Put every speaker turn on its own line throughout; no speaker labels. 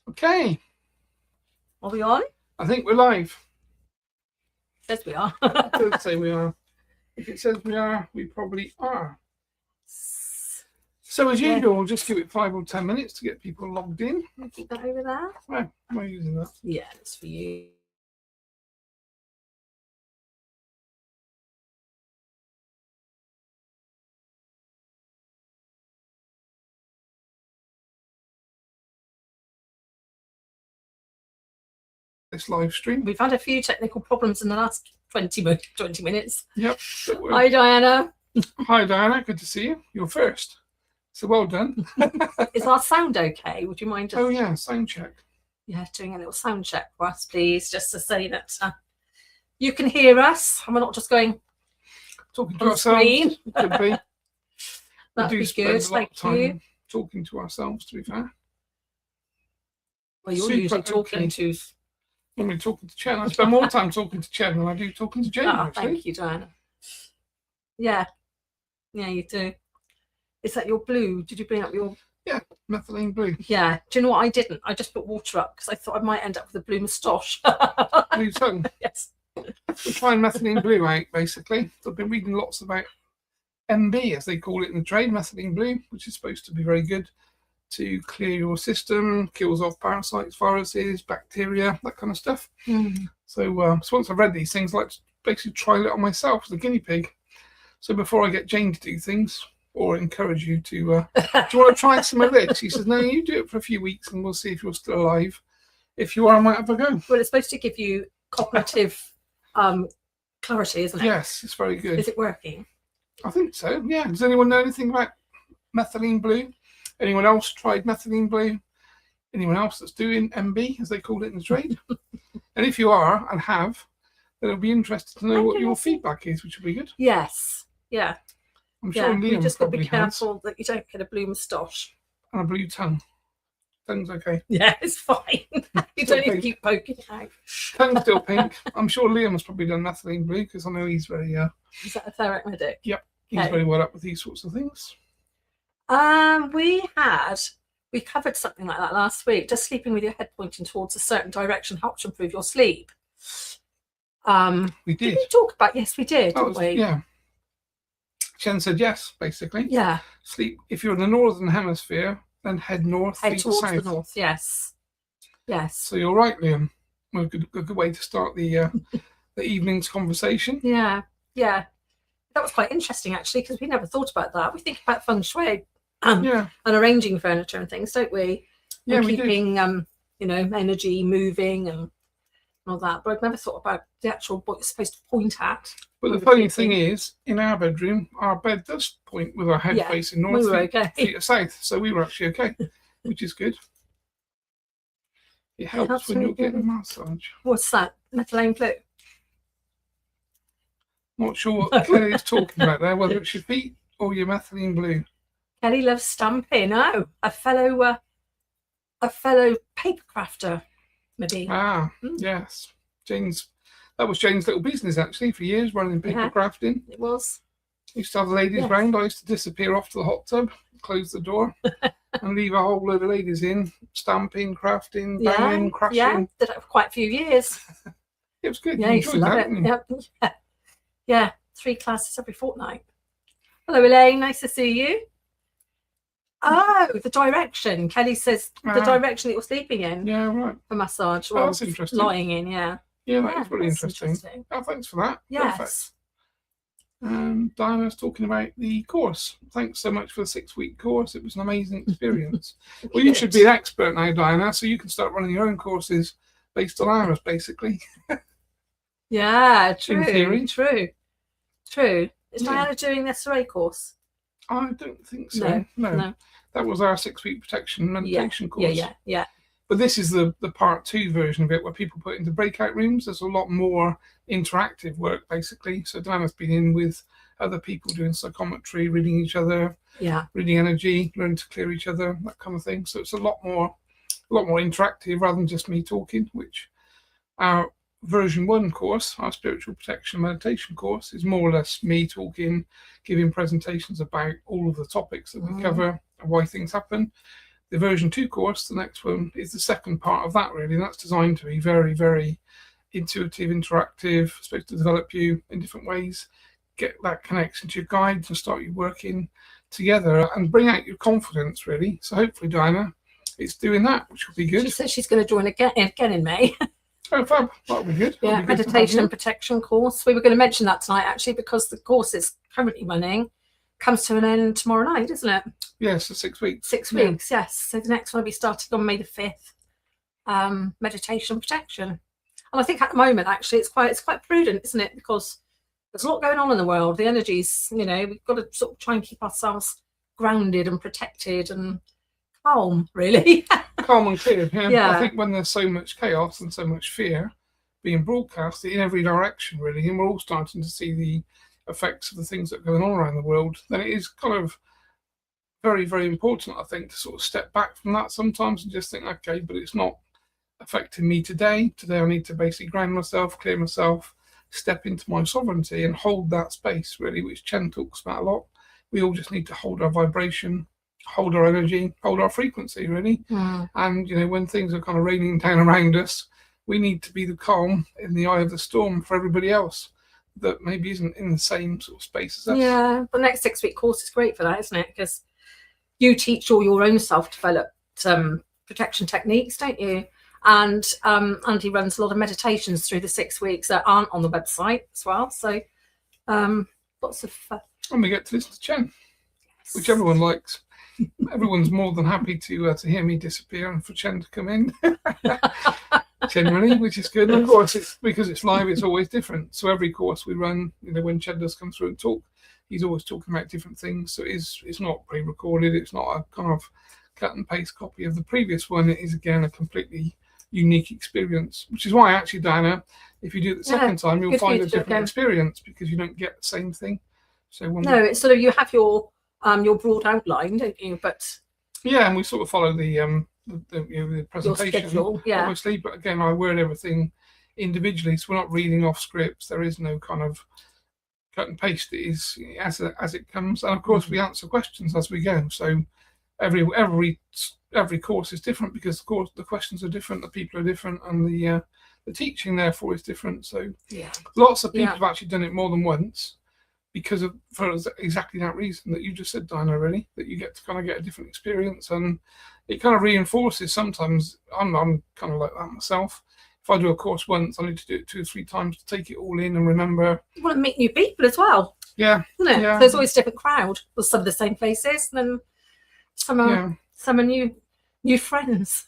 Okay.
Are we on?
I think we're live.
Yes, we are.
I would say we are. If it says we are, we probably are. So as usual, we'll just give it 5 or 10 minutes to get people logged in.
Keep that over there.
Right, am I using that?
Yeah, it's for you.
This live stream.
We've had a few technical problems in the last 20 minutes.
Yep.
Hi, Diana.
Hi, Diana. Good to see you. You're first. So well done.
Is our sound okay? Would you mind just...
Oh, yeah, sound check.
Yeah, doing a little sound check for us, please, just to say that you can hear us and we're not just going
talking to
on
ourselves.
Screen.
Could be.
That'd be good. Thank you.
Talking to ourselves, to be fair.
Well, you're usually talking to...
When we're talking to Chen, I spend more time talking to Chen than I do talking to Jayne. Actually.
Thank you, Diana. Yeah, you do. Is that your blue? Did you bring up your...
Yeah, methylene blue.
Yeah. Do you know what I didn't? I just put water up because I thought I might end up with a blue moustache.
Blue tongue?
Yes.
We're trying methylene blue out, basically. I've been reading lots about MB, as they call it in the trade, methylene blue, which is supposed to be very good to clear your system, kills off parasites, viruses, bacteria, that kind of stuff. So once I've read these things, I like to basically try it on myself as a guinea pig. So before I get Jayne to do things, or encourage you to, do you want to try some of this? He says, no, you do it for a few weeks and we'll see if you're still alive. If you are, I might have a go.
Well, it's supposed to give you cognitive clarity, isn't it?
Yes, it's very good.
Is it working?
I think so, yeah. Does anyone know anything about methylene blue? Anyone else tried methylene blue? Anyone else that's doing MB, as they call it in the trade? And if you are and have, then it'll be interesting to know what your feedback is, which will be good.
Yes, yeah.
I'm sure Liam
you just got to be
has.
careful that you don't get a blue moustache.
And a blue tongue. Tongue's okay.
Yeah, it's fine. You don't need to keep poking it out.
Tongue's still pink. I'm sure Liam has probably done methylene blue because I know he's very...
Is that a therapeutic medic?
Yep. He's very well up with these sorts of things.
We covered something like that last week. Just sleeping with your head pointing towards a certain direction helps improve your sleep.
We did.
Did we talk about? Yes, we did, didn't we?
Yeah. Chen said yes, basically.
Yeah.
Sleep. If you're in the northern hemisphere, then head north.
Head towards
south.
the north. Yes. Yes.
So you're right, Liam. Well, a good way to start the the evening's conversation.
Yeah. Yeah. That was quite interesting, actually, because we never thought about that. We think about feng shui and arranging furniture and things, don't we?
Yeah,
and
we
keeping,
do.
Energy moving and all that. But I've never thought about the actual what you're supposed to point at.
But the funny thing is, in our bedroom, our bed does point with our head facing north, feet are south. So we were actually okay, which is good. It helps when you're getting a massage.
What's that? Methylene blue?
Not sure what Kelly's talking about there, whether it's your feet or your methylene blue.
Kelly loves stamping. Oh, a fellow paper crafter, maybe.
Yes. That was Jayne's little business, actually, for years, running paper crafting.
It was.
Used to have the ladies round. I used to disappear off to the hot tub, close the door, and leave a whole load of ladies in, stamping, crafting, banging, crashing.
Yeah, did it for quite a few years.
It was good.
Yeah, you used to love it. Yeah, 3 classes every fortnight. Hello, Elaine. Nice to see you. Oh, the direction. Kelly says the direction that you're sleeping in.
Yeah, right.
For massage.
Oh, that's interesting.
Lying in, yeah.
Yeah, that's really interesting. Oh, thanks for that.
Yes.
Perfect. Diana's talking about the course. Thanks so much for the 6-week course. It was an amazing experience. Well, you should be an expert now, Diana, so you can start running your own courses based on ours, basically.
Yeah, true.
In theory.
True. Is Diana doing the SRA course?
I don't think so. No. That was our 6-week protection meditation course.
Yeah.
But this is the part 2 version of it, where people put into breakout rooms. There's a lot more interactive work, basically. So Diana's been in with other people doing psychometry, reading each other, reading energy, learning to clear each other, that kind of thing. So it's a lot more interactive rather than just me talking, which our version 1 course, our spiritual protection meditation course, is more or less me talking, giving presentations about all of the topics that we cover and why things happen. the version 2 course, the next one, is the second part of that, really. And that's designed to be very, very intuitive, interactive, supposed to develop you in different ways, get that connection to your guides and start you working together and bring out your confidence, really. So hopefully, Diana, it's doing that, which will be good.
She says she's going to join again in May.
Oh, fab. That'll be good.
Yeah, meditation and protection course. We were going to mention that tonight, actually, because the course is currently running. Comes to an end tomorrow night, isn't it?
Yes, so 6 weeks.
6 weeks, yes. So the next one will be starting on May the 5th. Meditation and protection. And I think at the moment, actually, it's quite prudent, isn't it? Because there's a lot going on in the world. The energies, we've got to sort of try and keep ourselves grounded and protected and calm, really.
Calm and clear.
Yeah.
I think when there's so much chaos and so much fear being broadcast in every direction, really, and we're all starting to see the effects of the things that are going on around the world, then it is kind of very, very important, I think, to sort of step back from that sometimes and just think, okay, but it's not affecting me today. Today I need to basically ground myself, clear myself, step into my sovereignty and hold that space, really, which Chen talks about a lot. We all just need to hold our vibration, hold our energy, hold our frequency, really. And, when things are kind of raining down around us, we need to be the calm in the eye of the storm for everybody else that maybe isn't in the same sort of space as us.
Yeah, the next 6-week course is great for that, isn't it? Because you teach all your own self-developed protection techniques, don't you? And Andy runs a lot of meditations through the 6 weeks that aren't on the website as well. So lots of fun.
And we get to listen to Chen, which everyone likes. Everyone's more than happy to hear me disappear and for Chen to come in. Generally, which is good. And of course, it's because it's live, it's always different. So every course we run, when Chen does come through and talk, he's always talking about different things. So it's not pre-recorded. It's not a kind of cut and paste copy of the previous one. It is, again, a completely unique experience, which is why, actually, Diana, if you do it the second time, you'll find a different experience because you don't get the same thing. So
it's sort of, you have your broad outline, don't you? But
yeah, and we sort of follow the presentation,
schedule,
obviously, but again, I word everything individually, so we're not reading off scripts. There is no kind of cut and paste. It is as it comes, and of course, we answer questions as we go. So every course is different because the questions are different, the people are different, and the teaching therefore is different. So lots of people have actually done it more than once. For exactly that reason that you just said, Dinah, really, that you get to kind of get a different experience, and it kind of reinforces. Sometimes I'm kind of like that myself. If I do a course once, I need to do it 2 or 3 times to take it all in and remember.
You want to meet new people as well.
Yeah.
Isn't it?
Yeah.
There's always a different crowd with some of the same faces, and then some are new friends.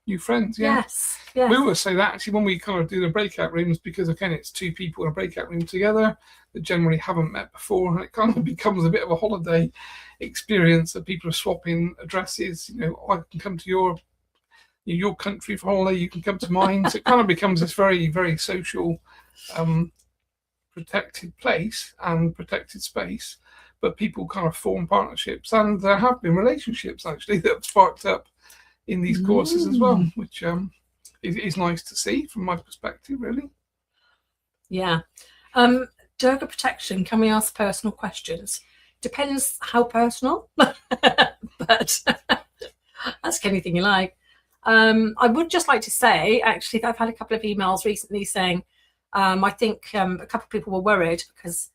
New friends, yeah.
Yes. Yes.
We always say that actually when we kind of do the breakout rooms, because again, it's 2 people in a breakout room together that generally haven't met before, and it kind of becomes a bit of a holiday experience that people are swapping addresses. I can come to your country for holiday, you can come to mine. So it kind of becomes this very, very social, protected place and protected space. But people kind of form partnerships, and there have been relationships actually that have sparked up in these courses as well, which is nice to see from my perspective, really.
Yeah. Durga protection, can we ask personal questions? Depends how personal, but ask anything you like. I would just like to say, actually, that I've had a couple of emails recently saying, I think a couple of people were worried because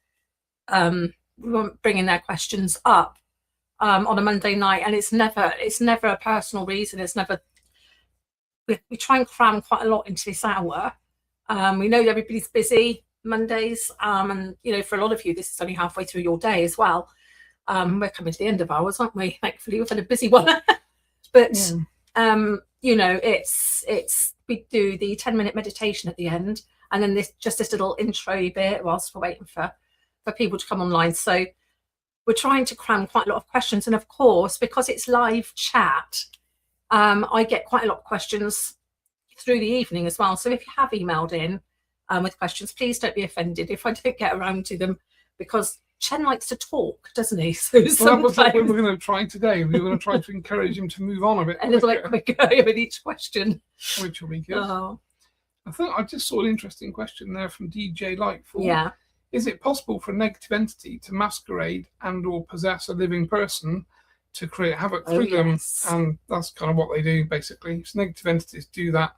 we weren't bringing their questions up on a Monday night, and it's never a personal reason. It's never. We try and cram quite a lot into this hour. We know everybody's busy Mondays, and for a lot of you, this is only halfway through your day as well. We're coming to the end of ours, aren't we? Thankfully, we've had a busy one, but it's we do the 10-minute meditation at the end, and then this little intro bit whilst we're waiting for people to come online. So we're trying to cram quite a lot of questions, and of course, because it's live chat, I get quite a lot of questions through the evening as well. So if you have emailed in with questions, please don't be offended if I don't get around to them, because Chen likes to talk, doesn't he? So
that's what we're going to try today. We're going to try to encourage him to move on a bit
a little bit quicker with each question,
which will be good. I think I just saw an interesting question there from DJ Lightfall.
Yeah.
Is it possible for a negative entity to masquerade and or possess a living person to create havoc
Oh,
through them,
yes.
and that's kind of what they do basically. So negative entities do that.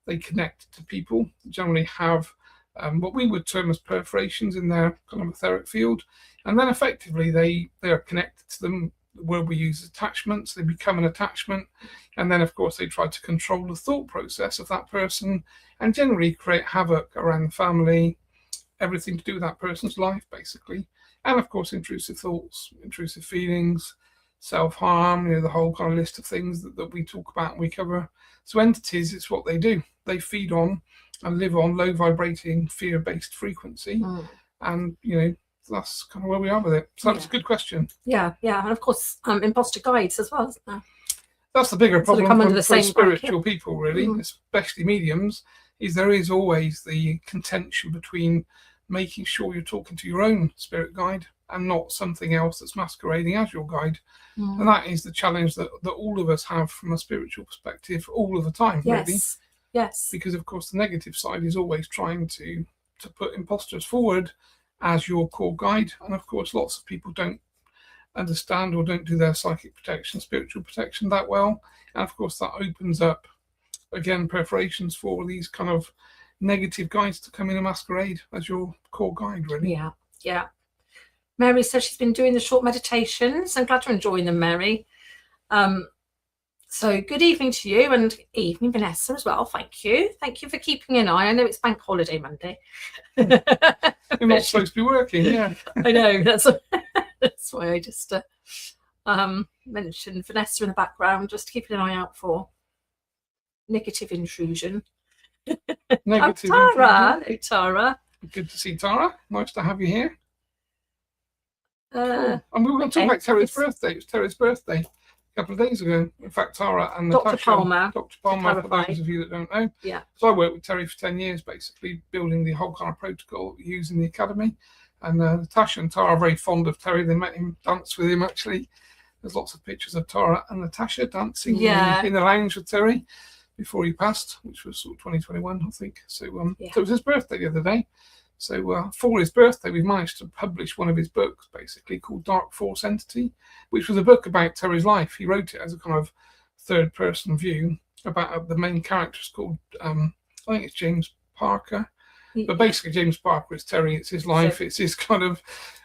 They connect to people, generally have what we would term as perforations in their kind of etheric field, and then effectively they are connected to them where we use attachments. They become an attachment, and then of course they try to control the thought process of that person and generally create havoc around the family, everything to do with that person's life basically. And of course intrusive thoughts, intrusive feelings, self-harm, the whole kind of list of things that we talk about and we cover. So entities, it's what they do. They feed on and live on low vibrating fear-based frequency, and that's kind of where we are with it. So that's a good question.
Yeah, and of course imposter guides as well, isn't there?
That's the bigger problem
come under the
for
same
spiritual people, really, especially mediums, is there is always the contention between making sure you're talking to your own spirit guide and not something else that's masquerading as your guide. And that is the challenge that all of us have from a spiritual perspective all of the time, really.
Yes.
Because, of course, the negative side is always trying to put imposters forward as your core guide. And, of course, lots of people don't understand or don't do their psychic protection, spiritual protection that well. And, of course, that opens up, again, perforations for these kind of negative guides to come in and masquerade as your core guide, really.
Yeah. Mary says she's been doing the short meditations. I'm glad you're enjoying them, Mary. So good evening to you, and evening Vanessa as well. Thank you for keeping an eye. I know it's bank holiday Monday.
You're not supposed to be working, yeah.
I know, that's why I just mentioned Vanessa in the background, just keeping an eye out for negative intrusion.
Negative
Tara.
intrusion.
Hello, Tara.
Good to see Tara. Nice to have you here.
Cool.
And we were going to talk about Terry's birthday. It was Terry's birthday a couple of days ago. In fact, Tara and
Dr.
Natasha,
Palmer,
for those of you that don't know.
Yeah.
So I worked with Terry for 10 years, basically building the whole kind of protocol we use in the academy. And Natasha and Tara are very fond of Terry. They met him, danced with him actually. There's lots of pictures of Tara and Natasha dancing in the lounge with Terry before he passed, which was sort of 2021, I think. So, so it was his birthday the other day. So for his birthday, we've managed to publish one of his books, basically, called Dark Force Entity, which was a book about Terry's life. He wrote it as a kind of third-person view about the main character's called, I think it's James Parker. But basically, James Parker is Terry. It's his life. It's his kind of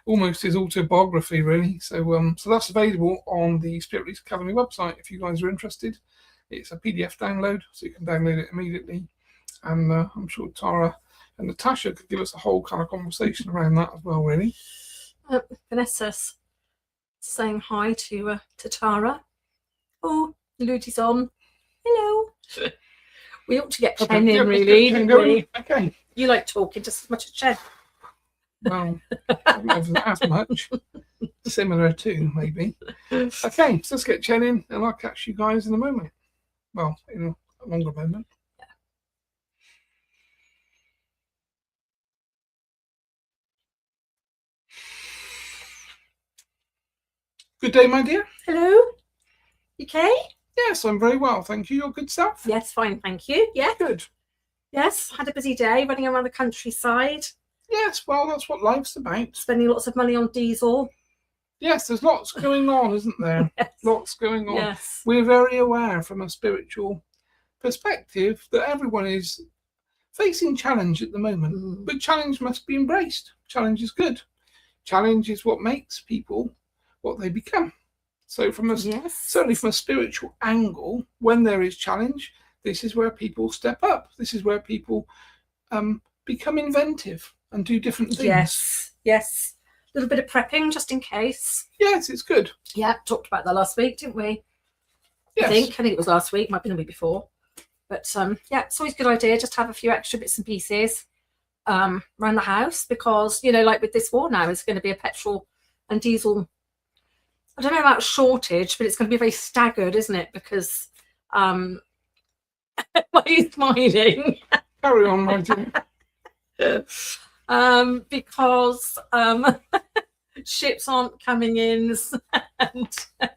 almost his autobiography, really. So so that's available on the Spirit Release Academy website if you guys are interested. It's a PDF download, so you can download it immediately. And I'm sure Tara and Natasha could give us a whole kind of conversation around that as well, really.
Vanessa's saying hi to Tara. Oh, Ludi's on. Hello. We ought to get Chen in, really, didn't we?
Okay.
You like talking just as much as Chen.
Well, not as much. Similar too, maybe. Okay, so let's get Chen in, and I'll catch you guys in a moment. Well, in a longer moment. Good day, my dear.
Hello. You okay?
Yes, I'm very well, thank you. You're good stuff?
Yes, fine, thank you. Yeah.
Good.
Yes, had a busy day running around the countryside.
Yes, well, that's what life's about.
Spending lots of money on diesel.
Yes, there's lots going on, isn't there?
Yes.
Lots going on.
Yes.
We're very aware from a spiritual perspective that everyone is facing challenge at the moment, but challenge must be embraced. Challenge is good. Challenge is what makes people what they become. So certainly from a spiritual angle, when there is challenge, this is where people step up. This is where people become inventive and do different things.
Yes. A little bit of prepping just in case.
Yes, it's good.
Yeah, talked about that last week, didn't we?
Yes.
I think it was last week, might have been a week before. But yeah, it's always a good idea just to have a few extra bits and pieces around the house, because, like with this war now, it's going to be a petrol and diesel, I don't know about shortage, but it's going to be very staggered, isn't it? Because why are you smiling?
Carry on, my dear.
Because ships aren't coming in. And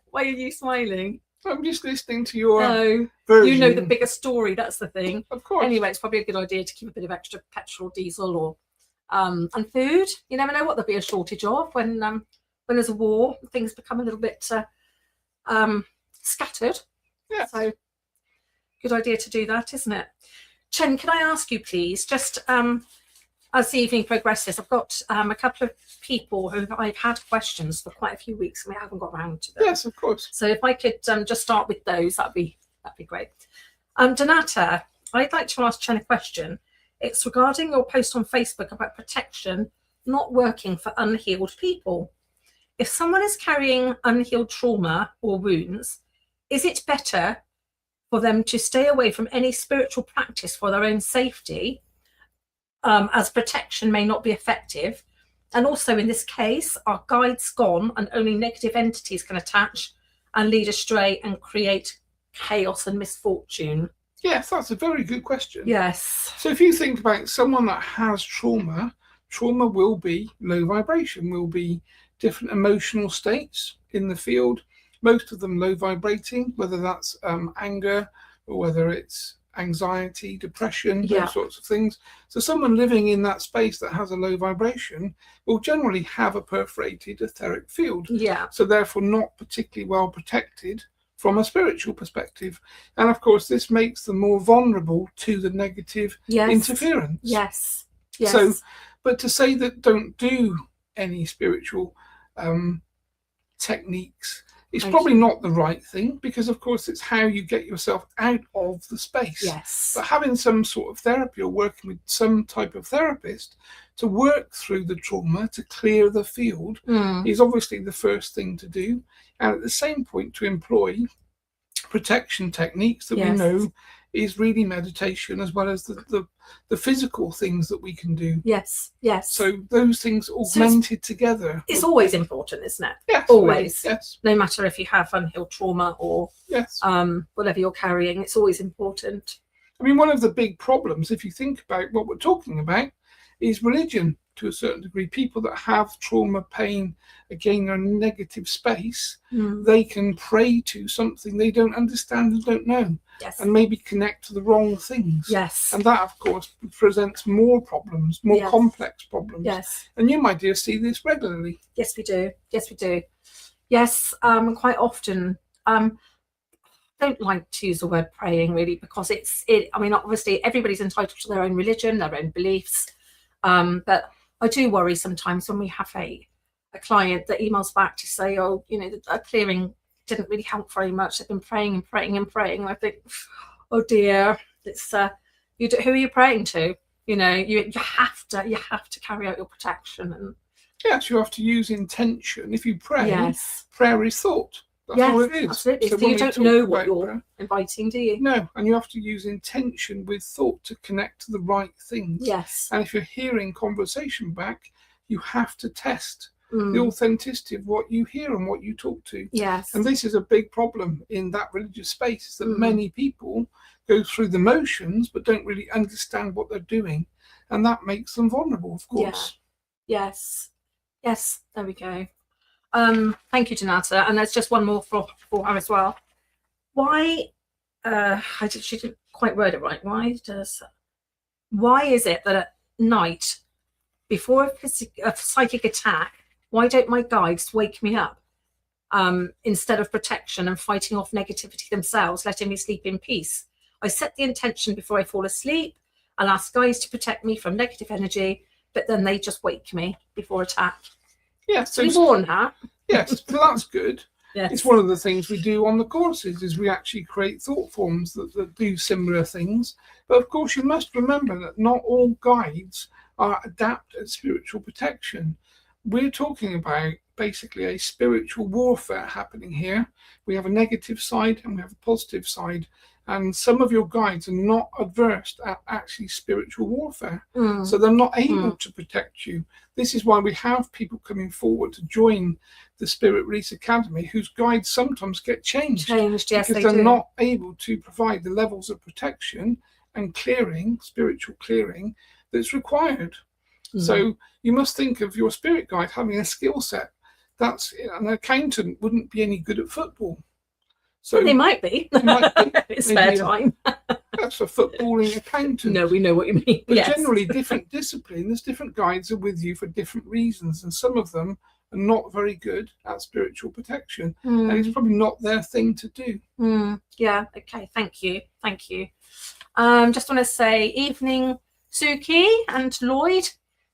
why are you smiling?
I'm just listening to your
version. You know the bigger story, that's the thing.
Of course.
Anyway, it's probably a good idea to keep a bit of extra petrol, diesel, or and food. You never know what there'll be a shortage of when there's a war. Things become a little bit scattered.
Yeah.
So good idea to do that, isn't it? Chen, can I ask you, please, just as the evening progresses, I've got a couple of people who I've had questions for quite a few weeks and we haven't got around to them.
Yes, of course.
So if I could just start with those, that'd be great. Donata, I'd like to ask Chen a question. It's regarding your post on Facebook about protection not working for unhealed people. If someone is carrying unhealed trauma or wounds, is it better for them to stay away from any spiritual practice for their own safety, as protection may not be effective? And also in this case, are guides gone and only negative entities can attach and lead astray and create chaos and misfortune?
Yes, that's a very good question.
Yes.
So if you think about someone that has trauma will be low vibration, will be different emotional states in the field, most of them low vibrating, whether that's anger or whether it's anxiety, depression, those sorts of things. So someone living in that space that has a low vibration will generally have a perforated etheric field.
Yeah.
So therefore not particularly well protected from a spiritual perspective. And of course, this makes them more vulnerable to the negative interference.
Yes. Yes.
So, but to say that don't do any spiritual techniques is probably not the right thing, because of course it's how you get yourself out of the space.
Yes.
But having some sort of therapy or working with some type of therapist to work through the trauma, to clear the field, is obviously the first thing to do. And at the same point, to employ protection techniques that we know is really meditation, as well as the physical things that we can do.
Yes, yes.
So those things augmented together.
It's always important, isn't it?
Yes.
Always.
Really, yes.
No matter if you have unhealed trauma or whatever you're carrying, it's always important.
I mean, one of the big problems, if you think about what we're talking about, is religion to a certain degree. People that have trauma, pain, again, are in a negative space, they can pray to something they don't understand and don't know.
Yes.
And maybe connect to the wrong things.
Yes.
And that, of course, presents more problems, more complex problems.
Yes.
And you, my dear, see this regularly.
Yes, we do. Yes, we do. Yes, quite often. Don't like to use the word praying, really, because I mean, obviously, everybody's entitled to their own religion, their own beliefs. But I do worry sometimes when we have a client that emails back to say, oh, you know, a clearing didn't really help very much. They've been praying and praying and praying. And I think, oh dear, it's who are you praying to? You know, you have to carry out your protection. And
yes, you have to use intention. If you pray,
yes,
prayer is thought. That's all it is.
Absolutely. So you don't know what you're inviting, do you?
No, and you have to use intention with thought to connect to the right things.
Yes.
And if you're hearing conversation back, you have to test the authenticity of what you hear and what you talk to.
Yes.
And this is a big problem in that religious space, is that many people go through the motions but don't really understand what they're doing. And that makes them vulnerable, of course.
Yeah. Yes. Yes, there we go. Thank you, Donata. And there's just one more for her as well. Why, she didn't quite word it right. Why is it that at night, before a psychic attack, why don't my guides wake me up instead of protection and fighting off negativity themselves, letting me sleep in peace? I set the intention before I fall asleep. I'll ask guides to protect me from negative energy, but then they just wake me before attack.
Yeah, so
we warn her.
Yes, so that's good.
Yes.
It's one of the things we do on the courses, is we actually create thought forms that do similar things. But of course, you must remember that not all guides are adept at spiritual protection. We're talking about basically a spiritual warfare happening here. We have a negative side and we have a positive side. And some of your guides are not adverse at actually spiritual warfare. So they're not able to protect you. This is why we have people coming forward to join the Spirit Release Academy whose guides sometimes get changed.
Yes,
because they're not able to provide the levels of protection and clearing, spiritual clearing, that's required. So you must think of your spirit guide having a skill set. That's an accountant wouldn't be any good at football. So
they might be. It's spare time.
That's a footballing accountant.
No, we know what you mean.
But generally, different disciplines, different guides are with you for different reasons, and some of them are not very good at spiritual protection, and it's probably not their thing to do.
Yeah, okay, thank you. Just want to say evening, Suki and Lloyd,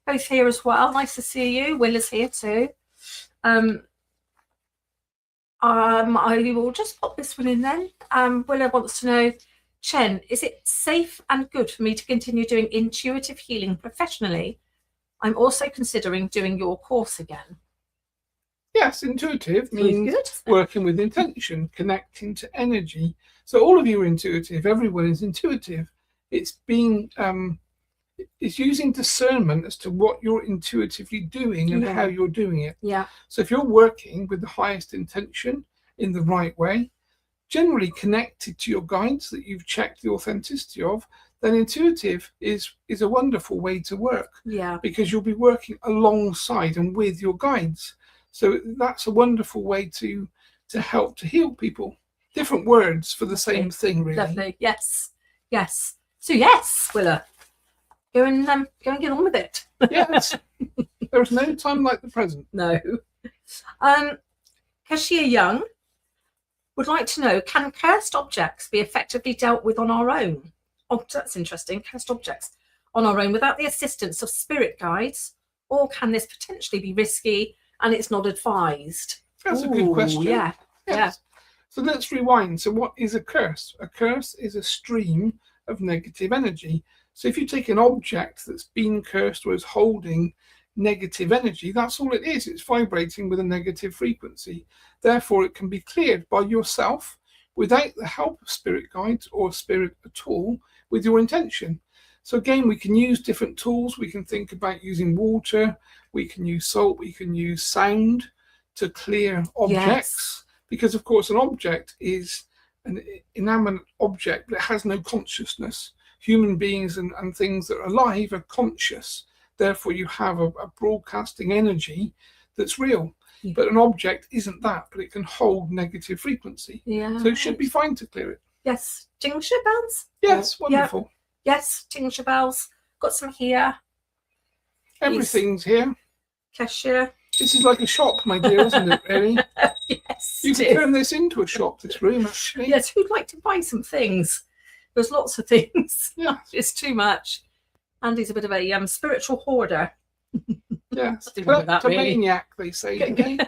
both here as well. Nice to see you. Will is here too. I will just pop this one in then. Willa wants to know, Chen, is it safe and good for me to continue doing intuitive healing professionally? I'm also considering doing your course again.
Yes, intuitive means working with intention, connecting to energy. So all of you are intuitive. Everyone is intuitive. It's being it's using discernment as to what you're intuitively doing and how you're doing it.
Yeah.
So if you're working with the highest intention in the right way, generally connected to your guides that you've checked the authenticity of, then intuitive is a wonderful way to work.
Yeah.
Because you'll be working alongside and with your guides. So that's a wonderful way to help to heal people. Different words for the same thing, really.
Lovely. Yes. So yes, Willa, go and get on with it.
Yes. There's no time like the present.
No. Kashia Young would like to know, can cursed objects be effectively dealt with on our own? Oh, that's interesting. Cursed objects on our own without the assistance of spirit guides, or can this potentially be risky and it's not advised?
That's a good question.
Yeah.
Yes. So let's rewind. So what is a curse? A curse is a stream of negative energy. So if you take an object that's been cursed or is holding negative energy, that's all it is. It's vibrating with a negative frequency. Therefore, it can be cleared by yourself without the help of spirit guides or spirit at all, with your intention. So again, we can use different tools. We can think about using water, we can use salt, we can use sound to clear objects. Because of course an object is an inanimate object that has no consciousness. Human beings and things that are alive are conscious. Therefore you have a broadcasting energy that's real. But an object isn't that, but it can hold negative frequency. So it should be fine to clear it.
Yes. Tincture bells?
Yes, wonderful.
Yes, tincture bells. Got some here.
Everything's here.
Cashier.
This is like a shop, my dear, isn't it, really?
Yes.
You can turn this into a shop, this room, actually.
Yes, who'd like to buy some things? There's lots of things.
Yeah.
It's too much. Andy's a bit of a spiritual hoarder.
Yes.
Kleptomaniac,
they say. Isn't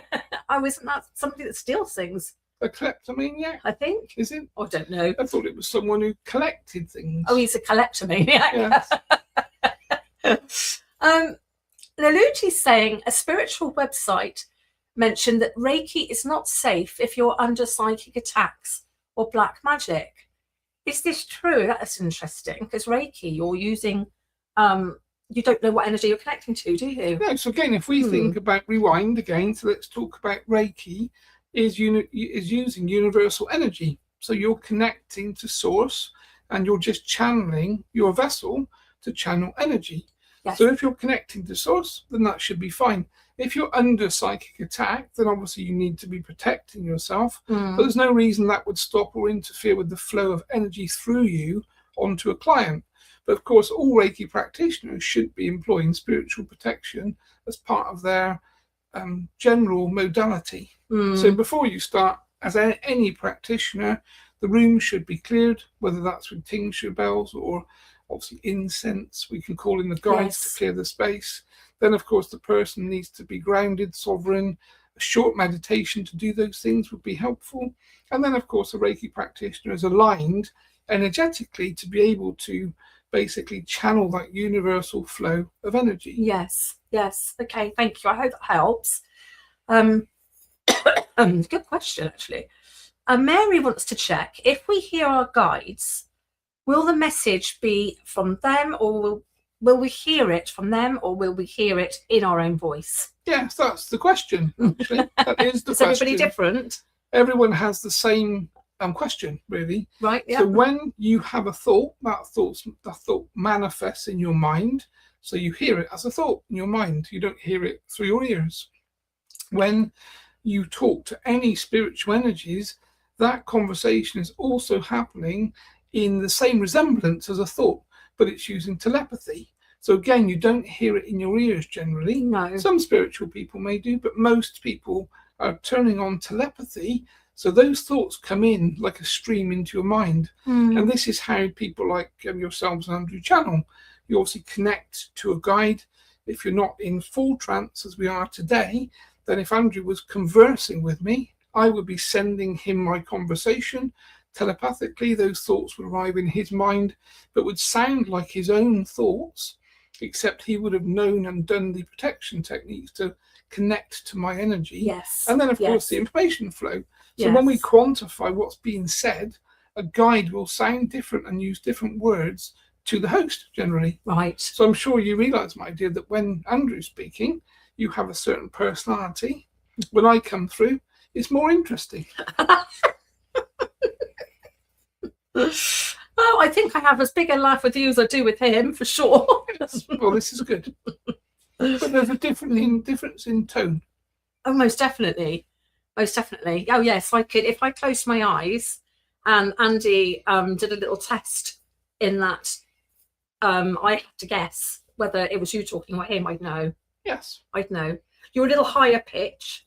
A kleptomaniac?
I think.
Is it?
I don't know.
I thought it was someone who collected things.
Oh, he's a kleptomaniac.
Yes.
Leluti's saying a spiritual website mentioned that Reiki is not safe if you're under psychic attacks or black magic. Is this true? That's interesting, because Reiki, you're using, you don't know what energy you're connecting to, do you?
No, so again, if we think about rewind again, so let's talk about Reiki, is using universal energy. So you're connecting to source and you're just channeling your vessel to channel energy.
Yes.
So if you're connecting to source, then that should be fine. If you're under psychic attack, then obviously you need to be protecting yourself. But there's no reason that would stop or interfere with the flow of energy through you onto a client. But of course, all Reiki practitioners should be employing spiritual protection as part of their general modality. So before you start, as any practitioner, the room should be cleared, whether that's with tincture bells or obviously incense. We can call in the guides to clear the space. Then, of course, the person needs to be grounded, sovereign. A short meditation to do those things would be helpful. And then, of course, a Reiki practitioner is aligned energetically to be able to basically channel that universal flow of energy.
Yes. Okay, thank you. I hope that helps. Good question, actually. Mary wants to check, if we hear our guides, will the message be from them, or will we hear it from them, or will we hear it in our own voice?
Yes, that's the question, actually. That is the question.
Is everybody different?
Everyone has the same question, really.
Right, yeah.
So when you have a thought, that thought manifests in your mind. So you hear it as a thought in your mind. You don't hear it through your ears. When you talk to any spiritual energies, that conversation is also happening in the same resemblance as a thought, but it's using telepathy. So again, you don't hear it in your ears generally.
No.
Some spiritual people may do, but most people are turning on telepathy. So those thoughts come in like a stream into your mind. And this is how people like yourselves and Andrew channel. You obviously connect to a guide. If you're not in full trance as we are today, then if Andrew was conversing with me, I would be sending him my conversation. Telepathically, those thoughts would arrive in his mind, but would sound like his own thoughts, except he would have known and done the protection techniques to connect to my energy.
Yes.
And then, of course, the information flow. So when we quantify what's being said, a guide will sound different and use different words to the host generally.
Right.
So I'm sure you realise, my dear, that when Andrew's speaking, you have a certain personality. When I come through, it's more interesting.
Oh, I think I have as big a laugh with you as I do with him, for sure.
Well, this is good. But there's a difference in tone.
Oh, most definitely. Most definitely. Oh, yes, I could. If I closed my eyes and Andy did a little test in that I had to guess whether it was you talking or him, I'd know.
Yes.
I'd know. You're a little higher pitch.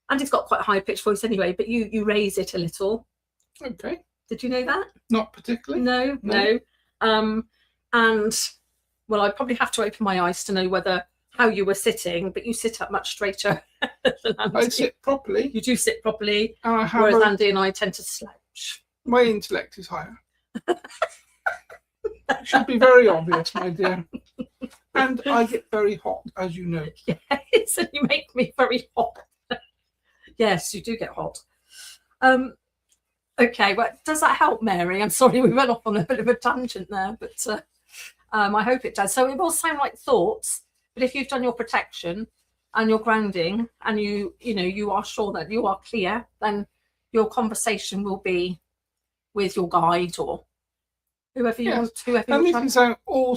Andy's got quite a high pitched voice anyway, but you raise it a little.
Okay.
Did you know that?
Not particularly.
No. And well, I'd probably have to open my eyes to know how you were sitting, but you sit up much straighter than Andy.
I sit properly.
You do sit properly,
And
whereas Andy and I tend to slouch.
My intellect is higher. It should be very obvious, my dear. And I get very hot, as you know.
Yes, and you make me very hot. Yes, you do get hot. Okay, well, does that help, Mary? I'm sorry we went off on a bit of a tangent there, but I hope it does. So it will sound like thoughts, but if you've done your protection and your grounding and you are sure that you are clear, then your conversation will be with your guide or whoever you want.
And this is how all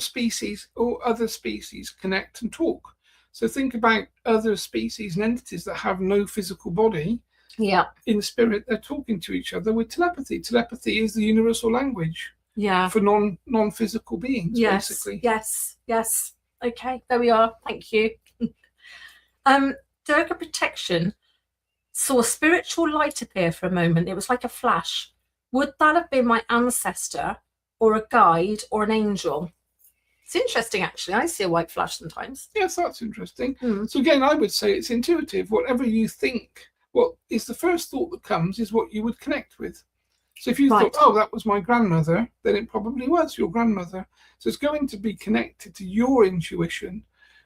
other species connect and talk. So think about other species and entities that have no physical body.
Yeah.
In spirit, they're talking to each other with telepathy. Telepathy is the universal language.
Yeah.
For non-physical beings, basically.
Yes. Okay, there we are. Thank you. Durga Protection saw a spiritual light appear for a moment. It was like a flash. Would that have been my ancestor or a guide or an angel? It's interesting, actually. I see a white flash sometimes.
Yes, that's interesting. So again, I would say it's intuitive. Whatever you think, what is the first thought that comes is what you would connect with. So if you thought, oh, that was my grandmother, then it probably was your grandmother. So it's going to be connected to your intuition.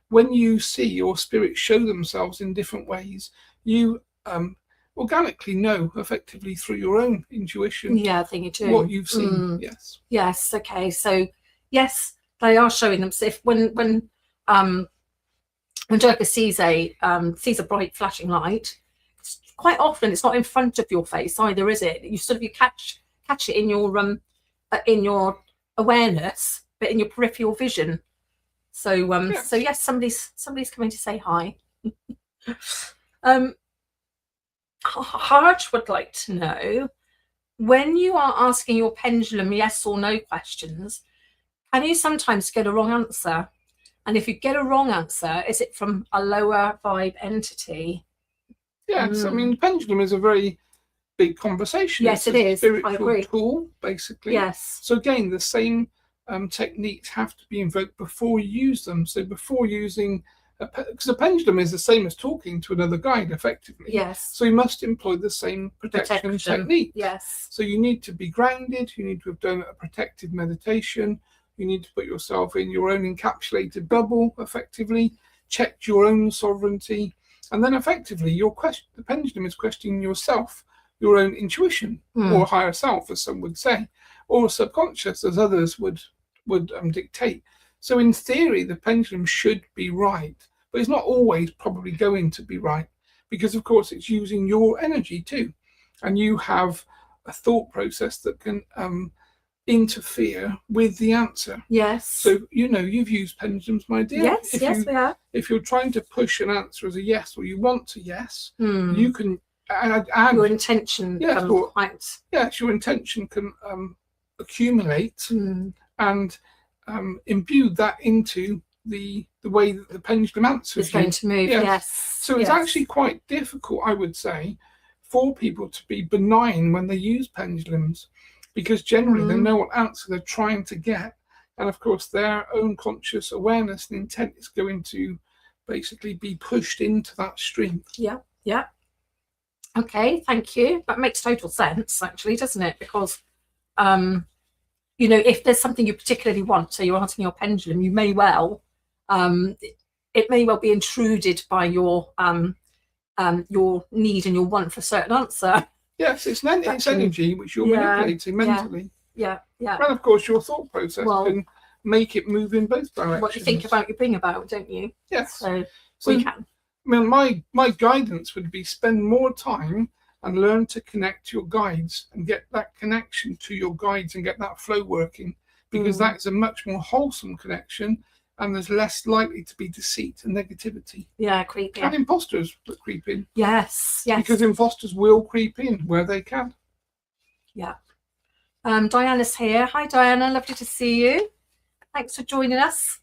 When you see your spirits show themselves in different ways, you organically know effectively through your own intuition.
Yeah, I think you do.
What you've seen. Yes.
Yes. Okay. So yes, they are showing them. So if when Durga sees a bright flashing light, quite often it's not in front of your face either, is it? You catch it in your awareness, but in your peripheral vision. So so yes, somebody's coming to say hi. Harj would like to know, when you are asking your pendulum yes or no questions, can you sometimes get a wrong answer? And if you get a wrong answer, is it from a lower vibe entity?
Yes, I mean, pendulum is a very big conversation.
Yes, it is.
Spiritual
I agree.
Tool, basically.
Yes.
So again, the same techniques have to be invoked before you use them. So before using, because a pendulum is the same as talking to another guide, effectively.
Yes.
So you must employ the same protection technique.
Yes.
So you need to be grounded. You need to have done a protected meditation. You need to put yourself in your own encapsulated bubble, effectively. Check your own sovereignty. And then effectively, the pendulum is questioning yourself, your own intuition, or higher self, as some would say, or subconscious, as others would dictate. So in theory, the pendulum should be right, but it's not always probably going to be right, because of course it's using your energy too, and you have a thought process that can interfere with the answer.
Yes.
So you've used pendulums, my dear.
Yes, we have.
If you're trying to push an answer as a yes, or you want to yes, you can add
your intention.
Yes, your intention can accumulate, and imbued that into the way that the pendulum answers.
It's going to move, yes.
So it's actually quite difficult, I would say, for people to be benign when they use pendulums, because generally they know what answer they're trying to get. And of course, their own conscious awareness and intent is going to basically be pushed into that stream.
Yeah, yeah. Okay, thank you. That makes total sense, actually, doesn't it? Because, you know, if there's something you particularly want, so you're asking your pendulum, you may well, it may well be intruded by your need and your want for a certain answer.
Yes, it's energy which you're manipulating mentally.
Yeah.
And of course, your thought process can make it move in both directions.
What you think about, you bring about, don't you?
Yes.
So
you
can.
I mean, my guidance would be spend more time and learn to connect to your guides and get that connection to your guides and get that flow working, because that is a much more wholesome connection and there's less likely to be deceit and negativity.
Yeah, creepy.
And imposters that creep in.
Yes.
Because imposters will creep in where they can.
Yeah. Diana's here. Hi, Diana. Lovely to see you. Thanks for joining us.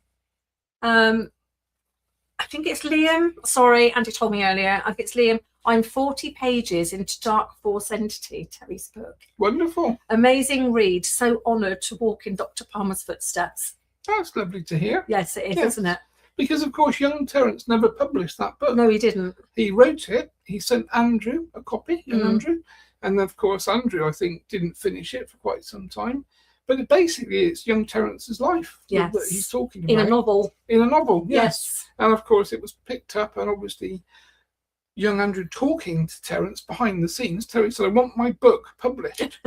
I think it's Liam. Sorry, Andy told me earlier. I think it's Liam. I'm 40 pages into Dark Force Entity, Terry's book.
Wonderful.
Amazing read. So honoured to walk in Dr. Palmer's footsteps.
That's lovely to hear.
Yes, it is, isn't it?
Because, of course, young Terence never published that book.
No, he didn't.
He wrote it. He sent Andrew a copy, Andrew. And, of course, Andrew, I think, didn't finish it for quite some time. But basically, it's young Terence's life that he's talking about.
In a novel.
In a novel, yes. And, of course, it was picked up, and obviously young Andrew talking to Terence behind the scenes. Terry said, I want my book published.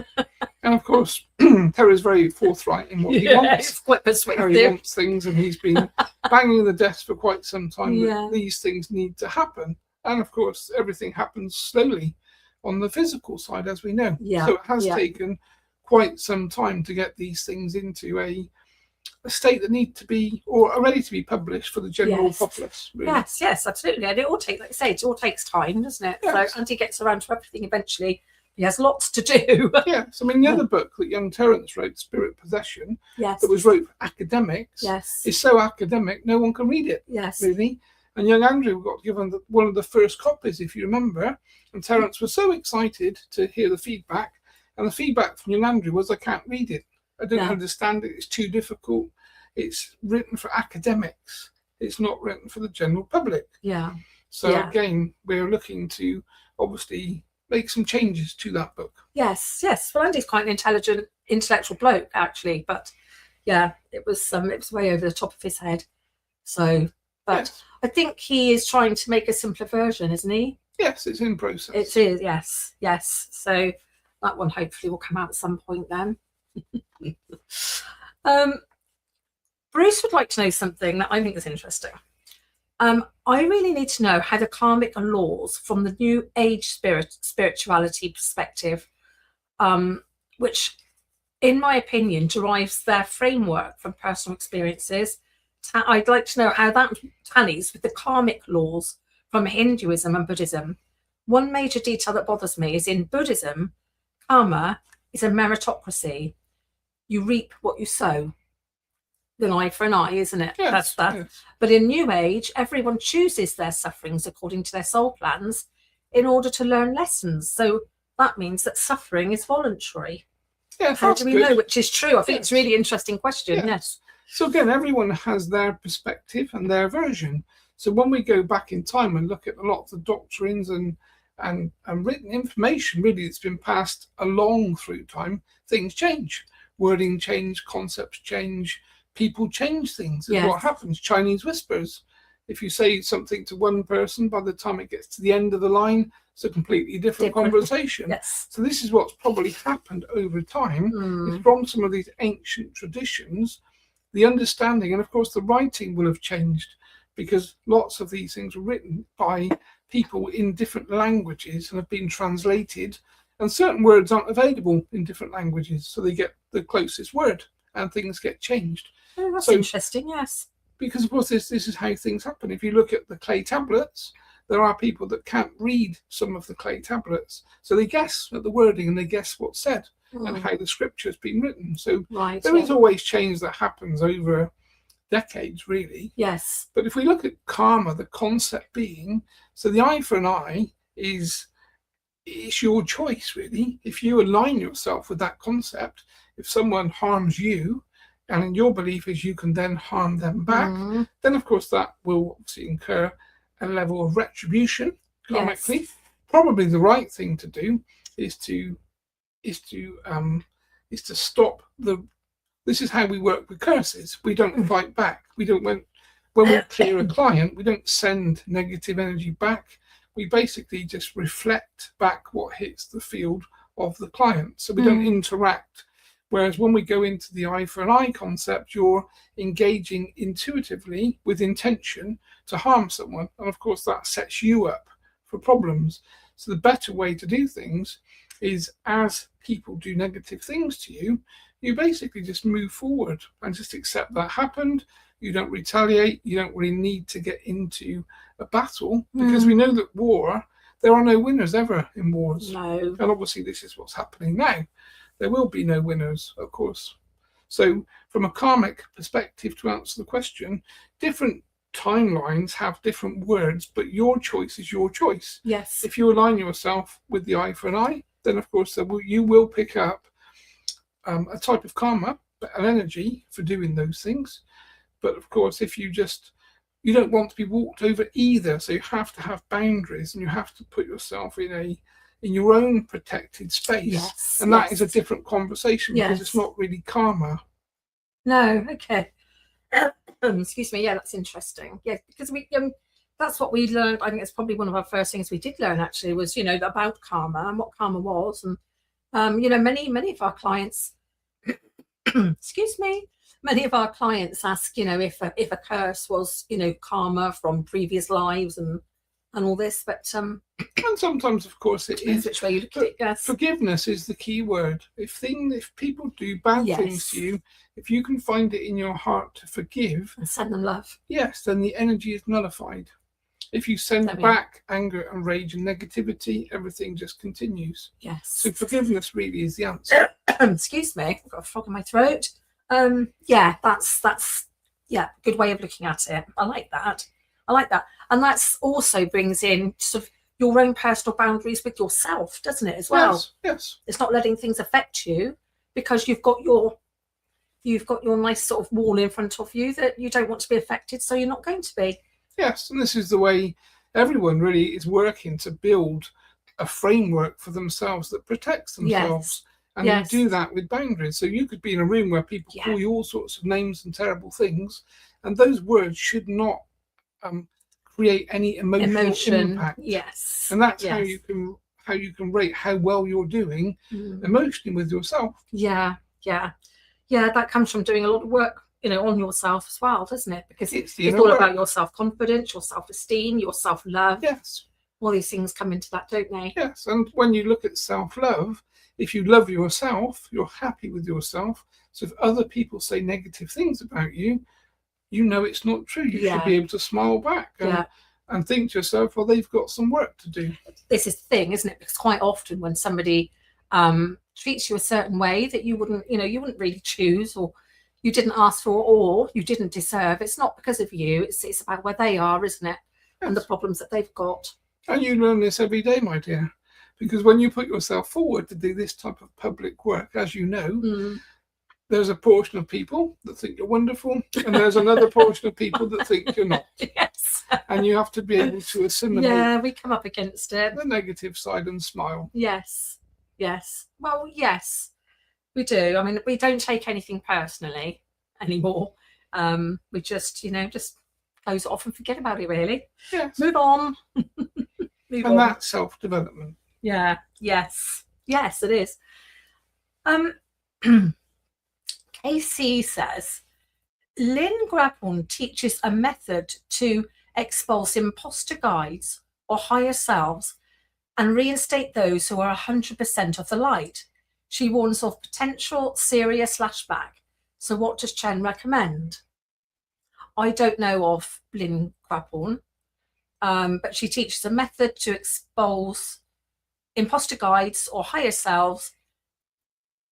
And, of course, Terry's very forthright in what he wants.
It's quite persuasive.
Terry wants things, and he's been banging the desk for quite some time that these things need to happen. And, of course, everything happens slowly on the physical side, as we know. So it has taken quite some time to get these things into a state that need to be, or are ready to be published for the general populace. Really.
Yes, absolutely. And it all takes, like I say, it all takes time, doesn't it?
Yes.
So Andy gets around to everything eventually. He has lots to do.
Yes. I mean, the other book that young Terence wrote, Spirit Possession, that was wrote for academics, is so academic, no one can read it, really. And young Andrew got given one of the first copies, if you remember, and Terence was so excited to hear the feedback. And the feedback from young Andrew was, I can't read it. I don't understand it. It's too difficult. It's written for academics. It's not written for the general public. So again, we're looking to obviously make some changes to that book. Yes.
Well, Andy's quite an intelligent, intellectual bloke, actually. But yeah, it was way over the top of his head. So, but I think he is trying to make a simpler version, isn't he?
Yes, it's in process.
It is. Yes. So that one hopefully will come out at some point then. Bruce would like to know something that I think is interesting. I really need to know how the karmic laws from the New Age spirituality perspective, which, in my opinion, derives their framework from personal experiences. I'd like to know how that tallies with the karmic laws from Hinduism and Buddhism. One major detail that bothers me is in Buddhism, karma is a meritocracy. You reap what you sow. An eye for an eye, isn't it?
Yes,
But in New Age, everyone chooses their sufferings according to their soul plans in order to learn lessons. So that means that suffering is voluntary. How do we know which is true? I think it's a really interesting question. Yes.
So again, everyone has their perspective and their version. So when we go back in time and look at a lot of the doctrines and written information, really, it's been passed along through time, things change. Wording change, concepts change, people change things. Is what happens. Chinese whispers. If you say something to one person, by the time it gets to the end of the line, it's a completely different conversation. So this is what's probably happened over time. Is from some of these ancient traditions, the understanding, and of course the writing will have changed, because lots of these things were written by people in different languages and have been translated, and certain words aren't available in different languages, so they get the closest word and things get changed.
Oh, that's interesting. Yes,
because of course this is how things happen. If you look at the clay tablets, there are people that can't read some of the clay tablets, so they guess at the wording and they guess what's said. and how the scripture has been written. So
Right.
there is always change that happens over decades, really.
Yes.
But if we look at karma, the concept being, so the eye for an eye is it's your choice, really. If you align yourself with that concept, if someone harms you, and in your belief is you can then harm them back, then of course that will obviously incur a level of retribution karmically.
Yes.
Probably the right thing to do is to stop the. This is how we work with curses. We don't fight back. We don't when we clear a client, we don't send negative energy back. We basically just reflect back what hits the field of the client. So we don't interact. Whereas when we go into the eye for an eye concept, you're engaging intuitively with intention to harm someone. And of course, that sets you up for problems. So the better way to do things is as people do negative things to you, you basically just move forward and just accept that happened. You don't retaliate. You don't really need to get into a battle because we know that war, there are no winners ever in wars.
No.
And obviously this is what's happening now. There will be no winners, of course. So from a karmic perspective, to answer the question, different timelines have different words, but your choice is your choice.
Yes.
If you align yourself with the eye for an eye, then of course you will pick up a type of karma, an energy for doing those things. But of course, if you don't want to be walked over either, so you have to have boundaries and you have to put yourself in your own protected space.
Yes.
And that is a different conversation because it's not really karma.
No. Okay. Excuse me. Yeah, that's interesting. Yeah, because that's what we learned. I think it's probably one of our first things we did learn actually was, about karma and what karma was. And, many of our clients, excuse me, many of our clients ask, if a curse was, karma from previous lives and all this, but
and sometimes, of course, it is.
Which way you look at it, yes.
Forgiveness is the key word. If people do bad things to you, if you can find it in your heart to forgive
and send them love,
yes, then the energy is nullified. If you send back anger and rage and negativity, everything just continues.
Yes.
So forgiveness really is the answer.
Excuse me, I've got a frog in my throat. That's a good way of looking at it. I like that. And that's also brings in sort of your own personal boundaries with yourself, doesn't it, as well?
Yes.
It's not letting things affect you because you've got your nice sort of wall in front of you that you don't want to be affected, so you're not going to be.
Yes, and this is the way everyone really is working to build a framework for themselves that protects themselves. And you do that with boundaries. So you could be in a room where people call you all sorts of names and terrible things, and those words should not create any emotional impact.
Yes.
And that's how you can rate how well you're doing emotionally with yourself.
Yeah. That comes from doing a lot of work, on yourself as well, doesn't it? Because it's all about your self-confidence, your self-esteem, your self-love.
Yes.
All these things come into that, don't they?
Yes. And when you look at self-love, if you love yourself, you're happy with yourself. So if other people say negative things about you, it's not true. You should be able to smile back and think to yourself, well, they've got some work to do.
This is the thing, isn't it? Because quite often when somebody treats you a certain way that you wouldn't really choose, or you didn't ask for, or you didn't deserve, it's not because of you. It's about where they are, isn't it? Yes. And the problems that they've got.
And you learn this every day, my dear. Because when you put yourself forward to do this type of public work, as you know, there's a portion of people that think you're wonderful, and there's another portion of people that think you're not.
Yes.
And you have to be able to assimilate.
Yeah, we come up against it.
The negative side and smile.
Yes. Well, yes, we do. I mean, we don't take anything personally anymore. We just close it off and forget about it, really.
Yes.
Move on.
That's self-development.
Yeah. Yes, it is. KC says, Lynn Grappon teaches a method to expulse imposter guides or higher selves and reinstate those who are 100% of the light. She warns of potential serious flashback. So what does Chen recommend? I don't know of Lynn Grappon, but she teaches a method to expose imposter guides or higher selves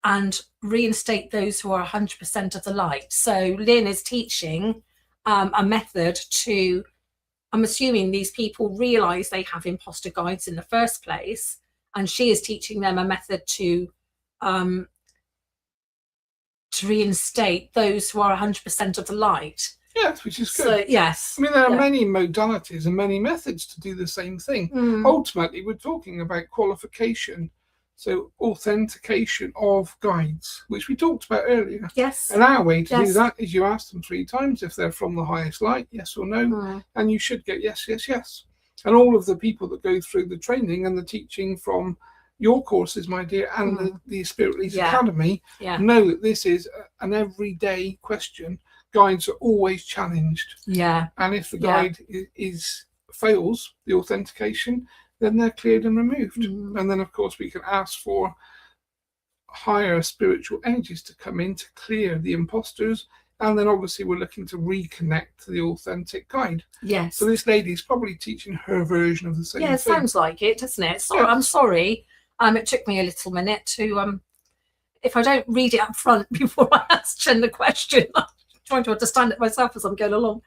and reinstate those who are 100% of the light. So Lynn is teaching a method to, I'm assuming these people realize they have imposter guides in the first place, and she is teaching them a method to reinstate those who are 100% of the light.
Yes, which is good.
So, yes.
I mean, there are many modalities and many methods to do the same thing. Ultimately, we're talking about qualification, so authentication of guides, which we talked about earlier.
Yes.
And our way to do that is you ask them 3 times if they're from the highest light, yes or no, and you should get yes, yes, yes. And all of the people that go through the training and the teaching from your courses, my dear, and the Spirit Leads Academy know that this is an everyday question. Guides are always challenged. Yeah. And if the guide fails the authentication, then they're cleared and removed. And then, of course, we can ask for higher spiritual energies to come in to clear the imposters. And then, obviously, we're looking to reconnect to the authentic guide. Yes. So this lady is probably teaching her version of the same thing.
Yeah, it sounds like it, doesn't it? So, I'm sorry. It took me a little minute to, if I don't read it up front before I ask Chen the question, I'm trying to understand it myself as I'm going along.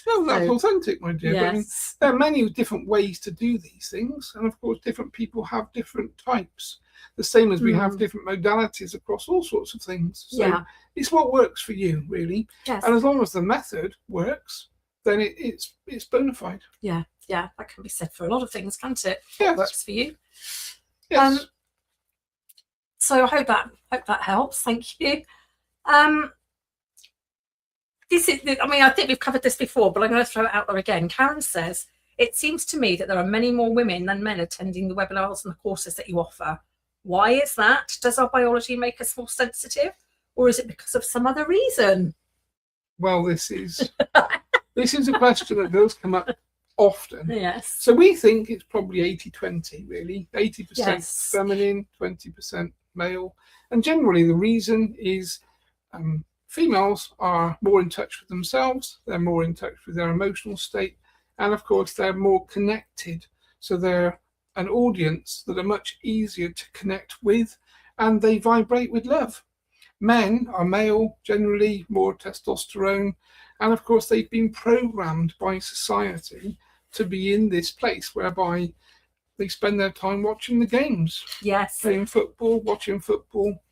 No, that's authentic, my dear. Yes. But, I mean, there are many different ways to do these things. And, of course, different people have different types. The same as we have different modalities across all sorts of things. So it's what works for you, really. Yes. And as long as the method works, then it's bona fide.
Yeah, that can be said for a lot of things, can't it? What works for you.
Yes.
So I hope that helps. Thank you. This is, I mean, I think we've covered this before, but I'm going to throw it out there again. Karen says, it seems to me that there are many more women than men attending the webinars and the courses that you offer. Why is that? Does our biology make us more sensitive, or is it because of some other reason?
Well, this is a question that does come up often.
Yes.
So we think it's probably 80-20, really. 80% feminine, 20% male. And generally the reason is females are more in touch with themselves, they're more in touch with their emotional state, and of course they're more connected. So they're an audience that are much easier to connect with, and they vibrate with love. Men are male, generally more testosterone, and of course they've been programmed by society to be in this place whereby they spend their time watching the games.
Yes.
Playing football, watching football.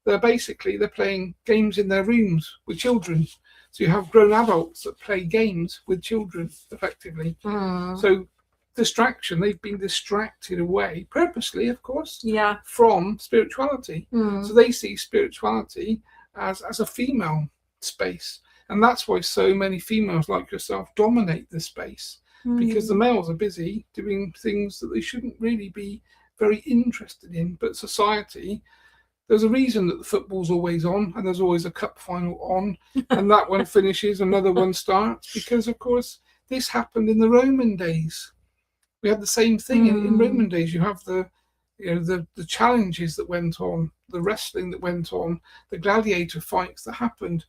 They're playing games in their rooms with children. So you have grown adults that play games with children, effectively. So distraction, they've been distracted away, purposely, of course, from spirituality. So they see spirituality as a female space. And that's why so many females like yourself dominate the space. Because the males are busy doing things that they shouldn't really be very interested in. But society, there's a reason that the football's always on, and there's always a cup final on, and that one finishes, another one starts, because of course this happened in the Roman days. We had the same thing in Roman days. You have the challenges that went on, the wrestling that went on, the gladiator fights that happened,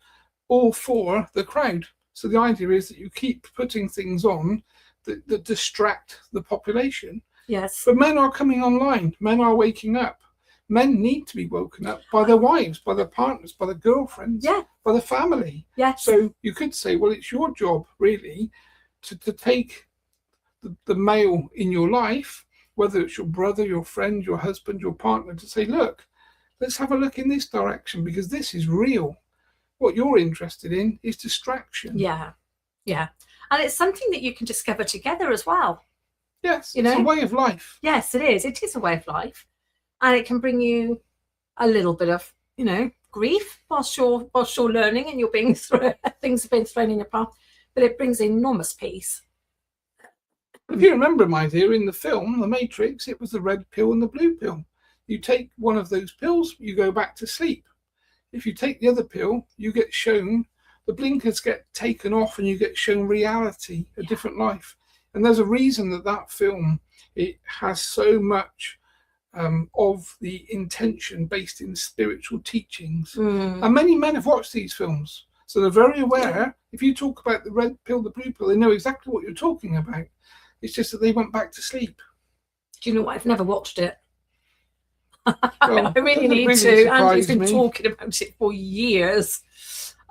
all for the crowd. So the idea is that you keep putting things on that distract the population.
Yes.
But men are coming online. Men are waking up. Men need to be woken up by their wives, by their partners, by their girlfriends, by the family.
Yes.
So you could say, well, it's your job, really, to take the male in your life, whether it's your brother, your friend, your husband, your partner, to say, look, let's have a look in this direction, because this is real. What you're interested in is distraction.
Yeah. And it's something that you can discover together as well.
Yes, it's a way of life.
Yes, it is. It is a way of life. And it can bring you a little bit of, grief whilst you're learning and you're being things have been thrown in your path. But it brings enormous peace.
If you remember, my dear, in the film, The Matrix, it was the red pill and the blue pill. You take one of those pills, you go back to sleep. If you take the other pill, you get shown, the blinkers get taken off and you get shown reality, a different life. And there's a reason that film, it has so much of the intention based in spiritual teachings. And many men have watched these films. So they're very aware. If you talk about the red pill, the blue pill, they know exactly what you're talking about. It's just that they went back to sleep.
Do you know what? I've never watched it.
Well,
I really
doesn't
need
really
to. Andrew's
surprise
been
me.
talking about it for years,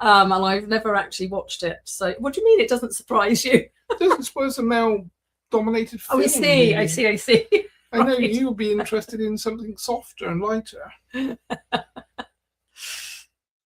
and I've never actually watched it. So, what do you mean it doesn't surprise you?
It doesn't suppose a male-dominated
Oh,
film.
I see. I
really.
see. I see.
I know
Right.
you would be interested in something softer and lighter.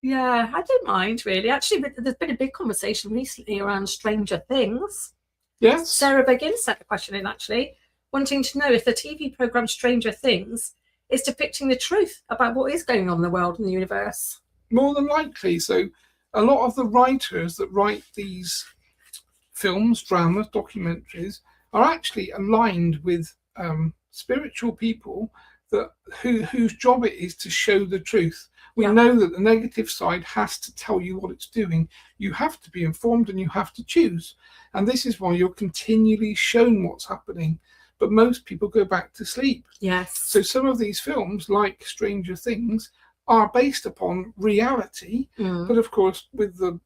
Yeah, I don't mind really. Actually, there's been a big conversation recently around Stranger Things.
Yes.
Sarah Begin sent a question in actually, wanting to know if the TV program Stranger Things is depicting the truth about what is going on in the world and the universe.
More than likely. So a lot of the writers that write these films, dramas, documentaries are actually aligned with spiritual people whose job it is to show the truth. We know that the negative side has to tell you what it's doing. You have to be informed and you have to choose. And this is why you're continually shown what's happening. But most people go back to sleep.
Yes.
So some of these films, like Stranger Things, are based upon reality. But of course, with the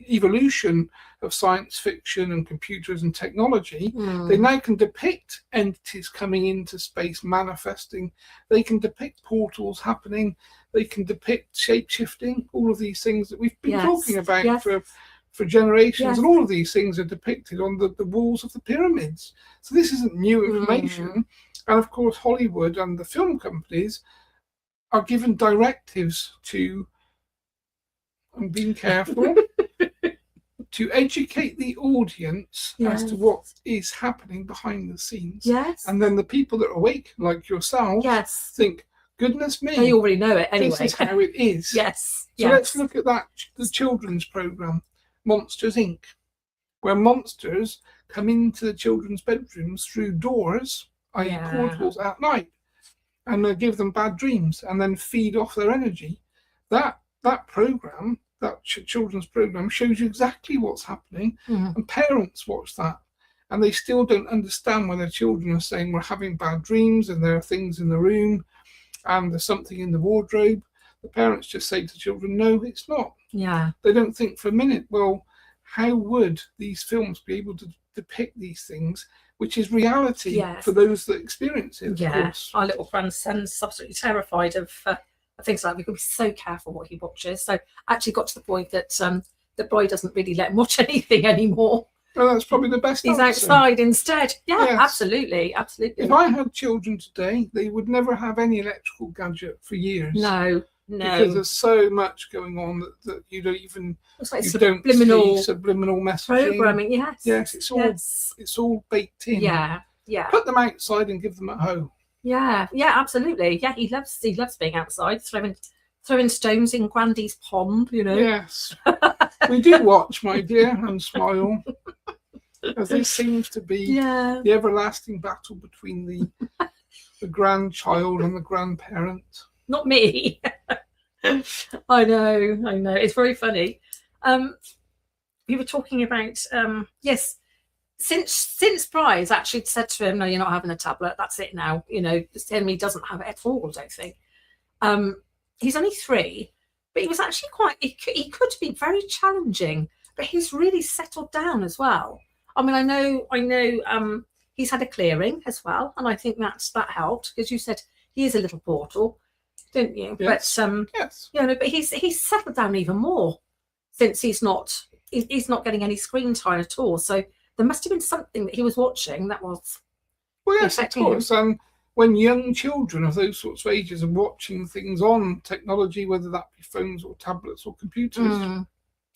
evolution of science fiction and computers and technology, they now can depict entities coming into space, manifesting. They can depict portals happening. They can depict shape-shifting, all of these things that we've been talking about for generations. And all of these things are depicted on the walls of the pyramids. So this isn't new information. And of course, Hollywood and the film companies are given directives to, I'm being careful, to educate the audience as to what is happening behind the scenes.
Yes.
And then the people that are awake, like yourself, think, goodness me,
they already know it anyway.
This is how it is.
Yes.
So let's look at that, the children's program, Monsters Inc., where monsters come into the children's bedrooms through doors, i.e. portals at night, and they give them bad dreams and then feed off their energy. That program, that children's program, shows you exactly what's happening, and parents watch that, and they still don't understand when their children are saying we're having bad dreams and there are things in the room and there's something in the wardrobe. The parents just say to children, no, it's not.
Yeah.
They don't think for a minute, well, how would these films be able to depict these things, which is reality for those that experience it, of course.
Our little grandson's absolutely terrified of things like that. We've got to be so careful what he watches. So actually got to the point that the boy doesn't really let him watch anything anymore.
Well, that's probably the best
He's
answer.
outside instead. Yeah, absolutely.
If I had children today, they would never have any electrical gadget for years.
No.
Because there's so much going on that you don't even subliminal messaging.
Programming,
yes, it's all baked in.
Yeah.
Put them outside and give them a hoe.
Yeah, absolutely. Yeah, he loves being outside, throwing stones in Grandy's pond, you know.
Yes. We do watch, my dear, and smile. As this seems to be the everlasting battle between the grandchild and the grandparent.
Not me. I know. It's very funny. We were talking about since Bry's actually said to him, no, you're not having a tablet, that's it now. You know, he doesn't have it at all, I don't think. He's only 3, but he was actually he could be very challenging, but he's really settled down as well. I mean, I know he's had a clearing as well, and I think that helped, because you said he is a little portal, didn't you?
Yes.
But but he's settled down even more since he's not getting any screen time at all. So there must have been something that he was watching that was
affecting him. And when young children of those sorts of ages are watching things on technology, whether that be phones or tablets or computers,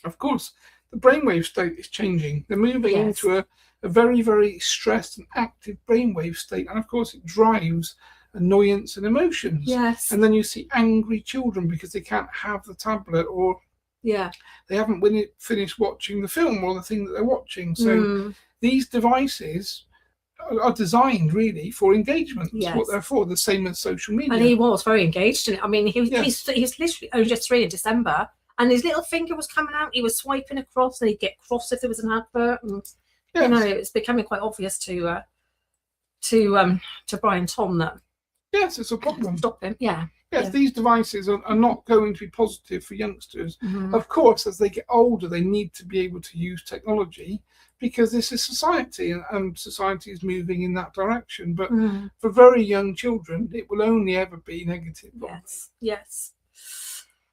of course the brainwave state is changing. They're moving into a very, very stressed and active brainwave state, and of course it drives annoyance and emotions.
Yes.
And then you see angry children because they can't have the tablet, or they haven't finished watching the film or the thing that they're watching. So these devices are designed really for engagement. That's what they're for, the same as social media.
And he was very engaged in it. I mean, he's literally only just 3 in December, and his little finger was coming out. He was swiping across, and he'd get cross if there was an advert. And you know, it's becoming quite obvious to Brian Tom that
it's a problem.
Stop him. Yeah.
Yes,
Yeah.
these devices are not going to be positive for youngsters.
Mhm.
Of course, as they get older, they need to be able to use technology because this is society, and society is moving in that direction. But
Mm.
for very young children, it will only ever be negative.
Yes, yes.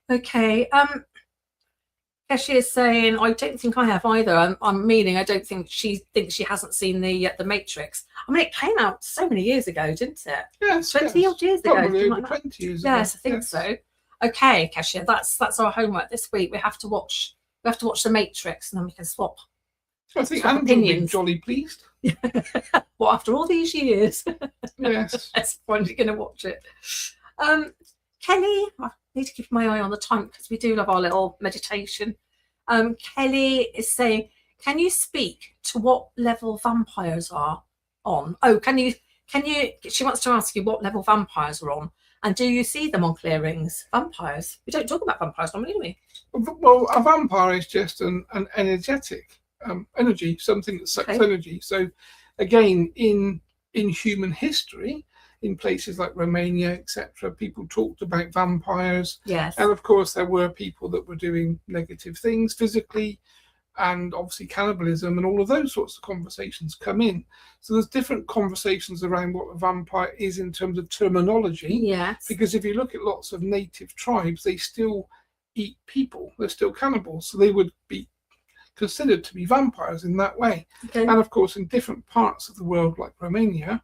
Okay. Keshi is saying, I don't think I have either. I'm meaning I don't think she thinks she hasn't seen the Matrix. I mean, it came out so many years ago, didn't it?
Yes,
20
yes.
odd years ago.
Probably
something
over
like that.
20 years ago.
Yes, I think so. Okay, Keshi, that's our homework this week. We have to watch the Matrix, and then we can swap.
I think
swap
Andrew will be
opinions.
jolly pleased.
Well, after all these years,
Yes.
I'm finally going to watch it. Kelly, I need to keep my eye on the time because we do love our little meditation. Kelly is saying, can you speak to what level vampires are on? Oh, can you, she wants to ask you what level vampires are on. And do you see them on clearings? Vampires. We don't talk about vampires normally, do we?
Well, a vampire is just an energetic energy, something that sucks
Okay.
energy. So again, in human history, in places like Romania, etc., people talked about vampires.
Yes.
And of course, there were people that were doing negative things physically, and obviously cannibalism and all of those sorts of conversations come in. So there's different conversations around what a vampire is in terms of terminology.
Yes.
Because if you look at lots of native tribes, they still eat people. They're still cannibals. So they would be considered to be vampires in that way.
Okay.
And of course, in different parts of the world, like Romania,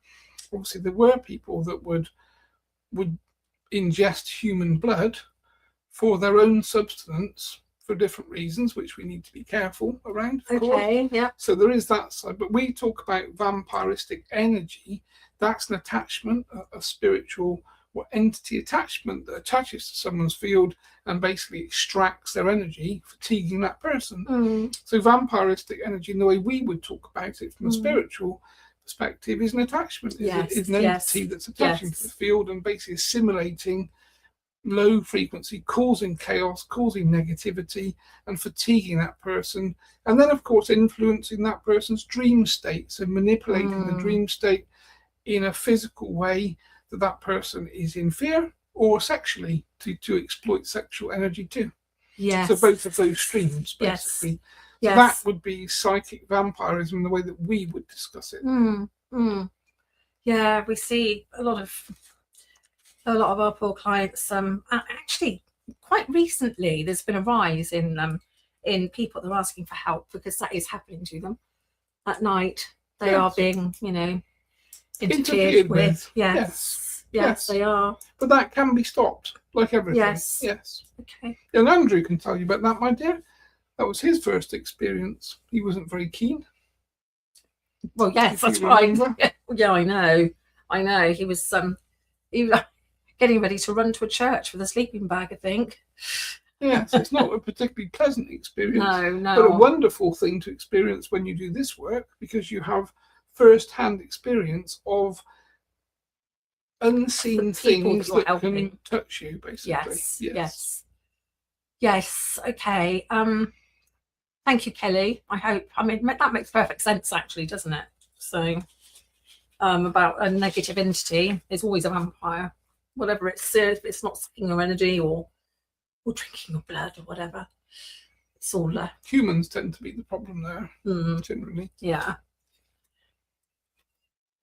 obviously there were people that would ingest human blood for their own substance for different reasons, which we need to be careful around, of course.
Okay, yeah.
So there is that side. But we talk about vampiristic energy. That's an attachment, a spiritual or entity attachment that attaches to someone's field and basically extracts their energy, fatiguing that person.
Mm.
So vampiristic energy, in the way we would talk about it from a spiritual perspective, is an attachment.
Yes,
Is an entity that's attaching to the field and basically assimilating low frequency, causing chaos, causing negativity, and fatiguing that person. And then, of course, influencing that person's dream state. So manipulating the dream state in a physical way that person is in fear, or sexually to exploit sexual energy too.
Yes.
So both of those streams, basically.
Yes.
So that would be psychic vampirism in the way that we would discuss it.
Yeah, we see a lot of our poor clients. Actually, quite recently, there's been a rise in people that are asking for help because that is happening to them at night. They are being, interfered with. Yes, they are.
But that can be stopped, like everything.
Yes. Okay.
And Andrew can tell you about that, my dear. That was his first experience. He wasn't very keen.
Well, yes, that's right. Yeah, I know. He was getting ready to run to a church with a sleeping bag, I think.
Yes, it's not a particularly pleasant experience.
No.
But a wonderful thing to experience when you do this work, because you have first-hand experience of unseen things that can touch you, basically.
Yes. Okay. Thank you, Kelly. I mean, that makes perfect sense, actually, doesn't it? So, about a negative entity is always a vampire, whatever it's not sucking your energy or drinking your blood or whatever. It's all
humans tend to be the problem there, generally.
Yeah.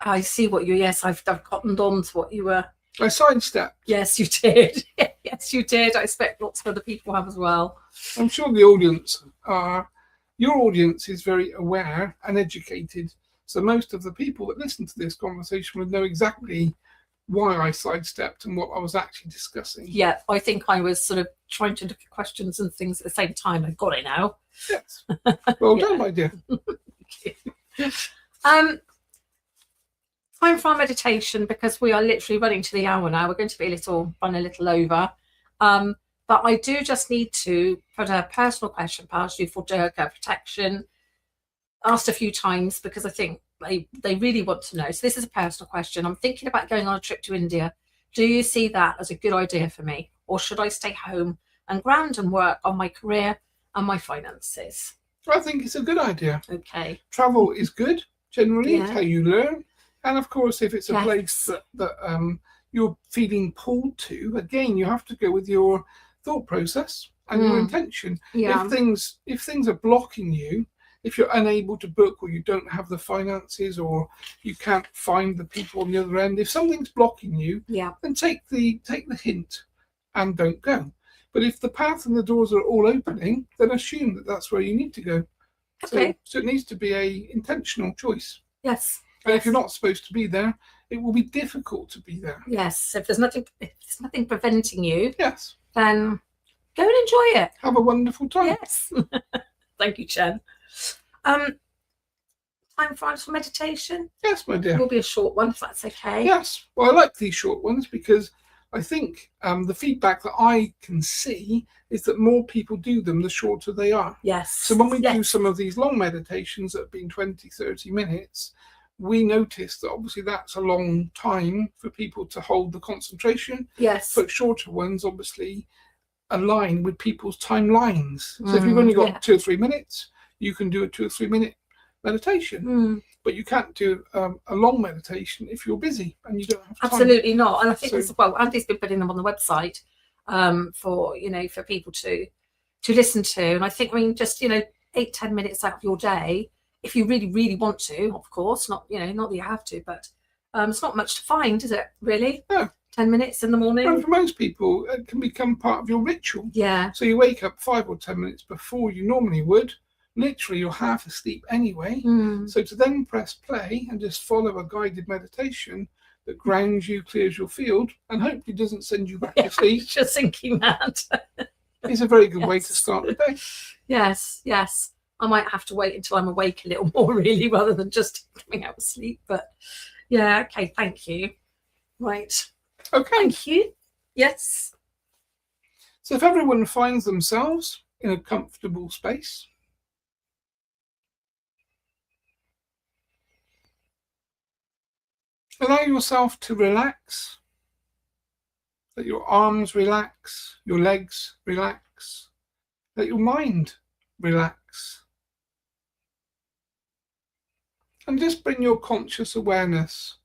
I see what you. Yes, I've cottoned on to what you were.
I sidestepped.
Yes, you did. Yes, you did. I expect lots of other people have as well.
I'm sure the audience your audience is very aware and educated. So most of the people that listen to this conversation would know exactly why I sidestepped and what I was actually discussing.
Yeah, I think I was sort of trying to look at questions and things at the same time. I've got it now.
Yes. Well done, my dear.
Time for our meditation, because we are literally running to the hour now. We're going to run a little over. But I do just need to put a personal question past you for Durga protection. Asked a few times because I think they really want to know. So this is a personal question. I'm thinking about going on a trip to India. Do you see that as a good idea for me? Or should I stay home and ground and work on my career and my finances?
I think it's a good idea.
Okay.
Travel is good, generally. It's how you learn. And of course, if it's a place that you're feeling pulled to, again, you have to go with your thought process and your intention.
Yeah.
If things are blocking you, if you're unable to book, or you don't have the finances, or you can't find the people on the other end, if something's blocking you, then take the hint and don't go. But if the path and the doors are all opening, then assume that that's where you need to go.
Okay.
So it needs to be a intentional choice.
Yes.
And if you're not supposed to be there, it will be difficult to be there.
Yes. If there's nothing preventing you,
yes,
then go and enjoy it.
Have a wonderful time.
Yes. Thank you, Chen. Time for some meditation.
Yes, my dear.
It will be a short one, if that's okay.
Yes. Well, I like these short ones because I think the feedback that I can see is that more people do them the shorter they are.
Yes.
So when we do some of these long meditations that have been 20, 30 minutes, we notice that obviously that's a long time for people to hold the concentration.
Yes.
But shorter ones obviously align with people's timelines. So if you've only got 2 or 3 minutes, you can do a 2 or 3 minute meditation. But you can't do a long meditation if you're busy and you don't have time.
Absolutely not. And I think Andy's been putting them on the website for people to listen to. And I think, just 8-10 minutes out of your day, if you really, really want to, of course, not that you have to, but it's not much to find, is it, really?
No.
10 minutes in the morning.
And for most people, it can become part of your ritual.
Yeah.
So you wake up 5 or 10 minutes before you normally would. Literally, you're half asleep anyway. So to then press play and just follow a guided meditation that grounds you, clears your field, and hopefully doesn't send you back to sleep.
Just thinking that.
Is a very good way to start the day.
Yes. I might have to wait until I'm awake a little more, really, rather than just coming out of sleep. But yeah, okay, thank you. Right.
Okay.
Thank you. Yes.
So if everyone finds themselves in a comfortable space, allow yourself to relax. Let your arms relax, your legs relax. Let your mind relax. And just bring your conscious awareness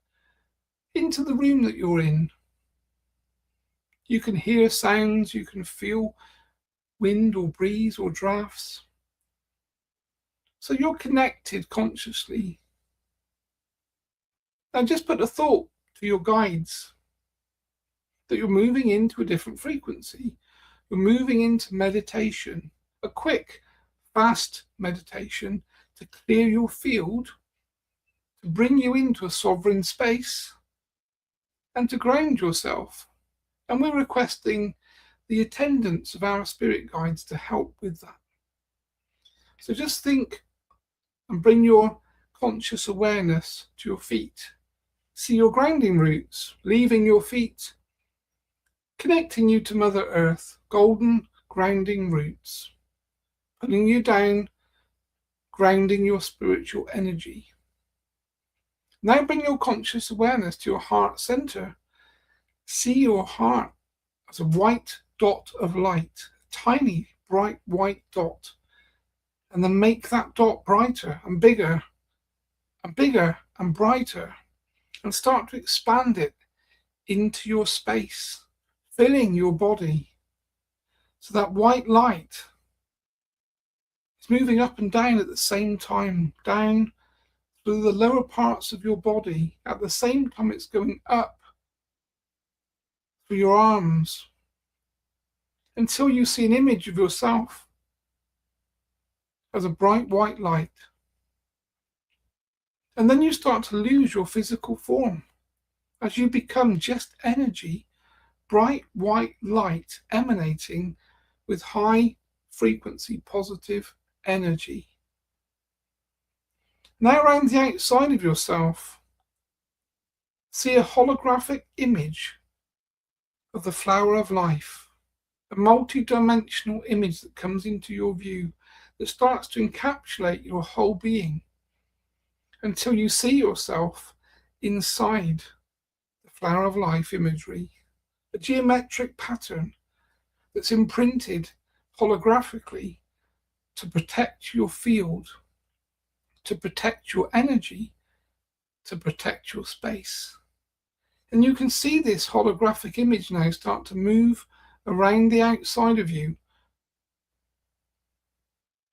into the room that you're in. You can hear sounds, you can feel wind or breeze or drafts. So you're connected consciously. Now just put a thought to your guides that you're moving into a different frequency. You're moving into meditation, a quick, fast meditation to clear your field, to bring you into a sovereign space, and to ground yourself. And we're requesting the attendance of our spirit guides to help with that. So just think and bring your conscious awareness to your feet. See your grounding roots, leaving your feet, connecting you to Mother Earth, golden grounding roots, pulling you down, grounding your spiritual energy. Now bring your conscious awareness to your heart center. See your heart as a white dot of light, a tiny, bright white dot. And then make that dot brighter and bigger and bigger and brighter. And start to expand it into your space, filling your body. So that white light is moving up and down at the same time, down through the lower parts of your body. At the same time, it's going up through your arms until you see an image of yourself as a bright white light. And then you start to lose your physical form as you become just energy, bright white light emanating with high frequency positive energy. Now around the outside of yourself, see a holographic image of the flower of life, a multi-dimensional image that comes into your view that starts to encapsulate your whole being until you see yourself inside the flower of life imagery, a geometric pattern that's imprinted holographically to protect your field, to protect your energy, to protect your space. And you can see this holographic image now start to move around the outside of you.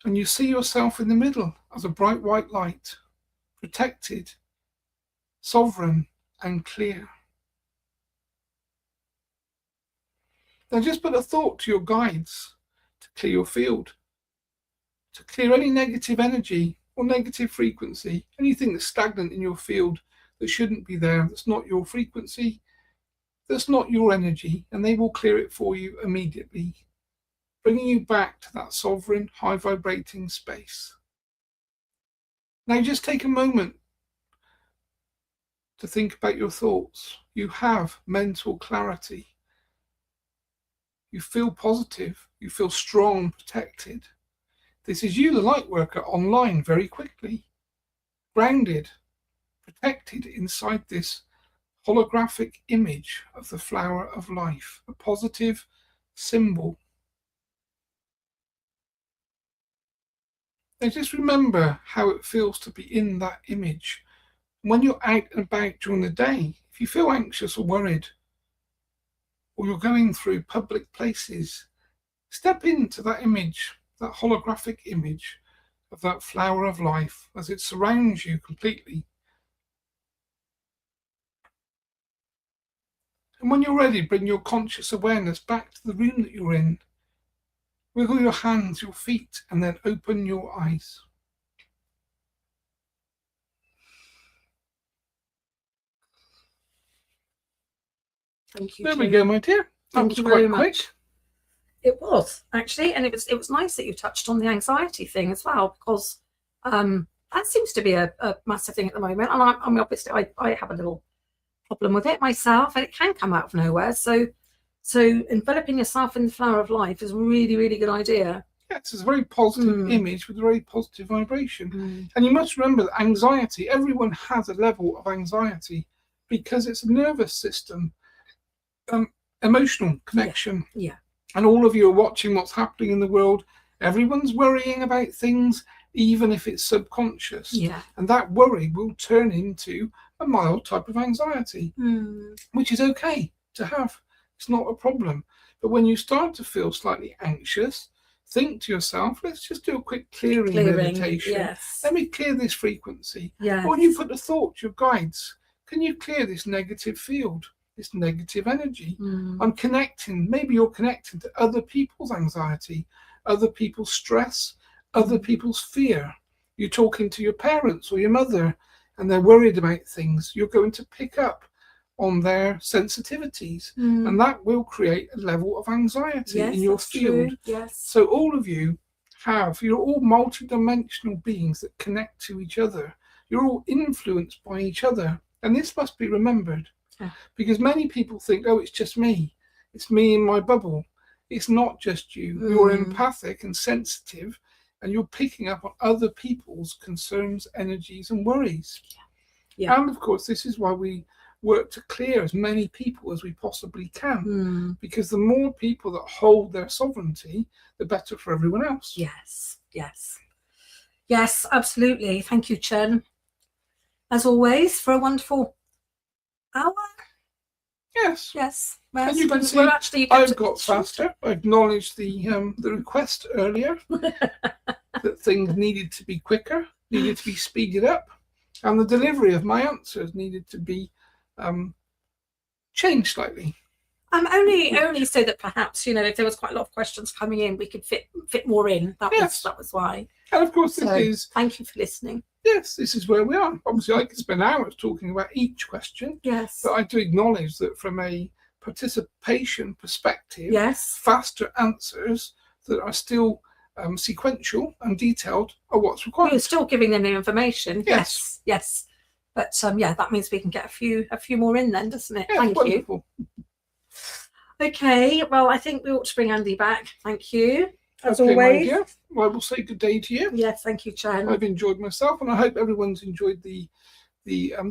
And you see yourself in the middle as a bright white light, protected, sovereign, and clear. Now just put a thought to your guides to clear your field, to clear any negative energy or negative frequency, anything that's stagnant in your field that shouldn't be there, that's not your frequency, that's not your energy, and they will clear it for you immediately, bringing you back to that sovereign, high vibrating space. Now just take a moment to think about your thoughts. You have mental clarity. You feel positive. You feel strong, protected. This is you, the light worker, online very quickly, grounded, protected inside this holographic image of the flower of life, a positive symbol. Now just remember how it feels to be in that image. When you're out and about during the day, if you feel anxious or worried, or you're going through public places, step into that image, that holographic image of that flower of life as it surrounds you completely. And when you're ready, bring your conscious awareness back to the room that you're in. Wiggle your hands, your feet, and then open your eyes.
Thank you.
There we go, my dear.
Thank you very much. It was actually, and it was nice that you touched on the anxiety thing as well, because that seems to be a massive thing at the moment. And I mean, obviously, I have a little problem with it myself, and it can come out of nowhere. So enveloping yourself in the flower of life is a really, really good idea.
Yes, it's a very positive image with a very positive vibration. And you must remember that anxiety, everyone has a level of anxiety because it's a nervous system, emotional connection.
Yeah.
And all of you are watching what's happening in the world. Everyone's worrying about things, even if it's subconscious.
Yeah.
And that worry will turn into a mild type of anxiety, which is okay to have. It's not a problem. But when you start to feel slightly anxious, think to yourself, let's just do a quick clearing meditation.
Yes.
Let me clear this frequency.
Yes.
Or you put the thought, your guides, can you clear this negative field, this negative energy? I'm connecting, maybe you're connecting to other people's anxiety, other people's stress, other people's fear. You're talking to your parents or your mother and they're worried about things. You're going to pick up on their sensitivities, and that will create a level of anxiety in your field.
True. Yes.
So all of you you're all multi-dimensional beings that connect to each other. You're all influenced by each other, and this must be remembered, because many people think, oh, it's just me. It's me in my bubble. It's not just you. You're empathic and sensitive, and you're picking up on other people's concerns, energies, and worries. Yeah. And of course, this is why we work to clear as many people as we possibly can, because the more people that hold their sovereignty, the better for everyone else.
Yes, absolutely. Thank you, Chen, as always, for a wonderful hour.
Yes.
Well,
and you can see I've got faster. I acknowledged the request earlier that things needed to be quicker, needed to be speeded up, and the delivery of my answers needed to be changed slightly.
Only so that perhaps, if there was quite a lot of questions coming in, we could fit more in. That was why.
And of course,
thank you for listening.
Yes, this is where we are. Obviously, I could spend hours talking about each question.
Yes.
But I do acknowledge that from a participation perspective, faster answers that are still sequential and detailed are what's required.
You're still giving them the information. Yes. But that means we can get a fey more in then, doesn't it?
Thank you.
Okay, well, I think we ought to bring Andy back. Thank you, as always.
Well, I will say good day to you.
Yes, thank you, Chen.
I've enjoyed myself, and I hope everyone's enjoyed the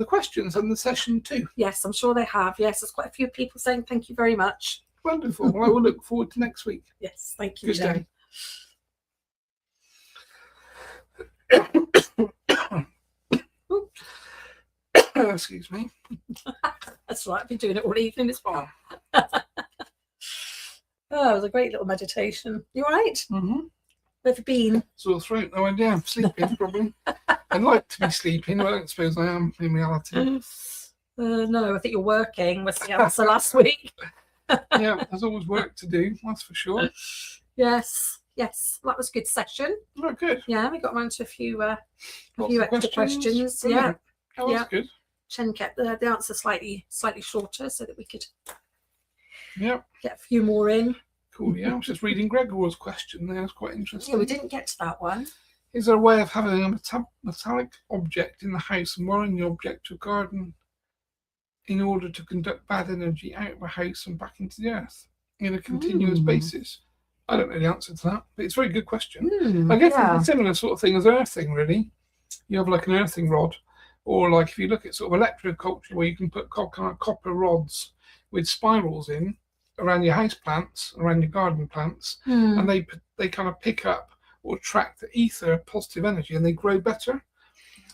questions and the session too.
Yes, I'm sure they have. Yes, there's quite a few people saying thank you very much.
Wonderful. Well, I will look forward to next week.
Yes, thank you.
Good day. Excuse me.
That's right. I've been doing it all evening as well. Oh, it was a great little meditation. You all right?
Mm-hmm.
Where have you been?
Sore throat, no idea. I'm sleeping, probably. I'd like to be sleeping, but I don't suppose I am in reality.
No, I think you're working. Was the answer last week?
Yeah, there's always work to do, that's for sure.
Yes. That was a good session.
Oh, good.
Yeah, we got around to a few
Lots of
extra questions. Yeah.
Brilliant. Oh, that's good.
Chen kept the answer slightly shorter so that we could
get
a few more in.
Cool, yeah. I was just reading Gregor's question there. It's quite interesting.
Yeah, we didn't get to that one.
Is there a way of having a metallic object in the house and wiring the object to a garden in order to conduct bad energy out of a house and back into the earth in a continuous basis? I don't know the answer to that, but it's a very good question. I guess it's a similar sort of thing as earthing, really. You have like an earthing rod, or like if you look at sort of electroculture where you can put kind of copper rods with spirals in around your house plants, around your garden plants, and they kind of pick up or attract the ether, positive energy, and they grow better.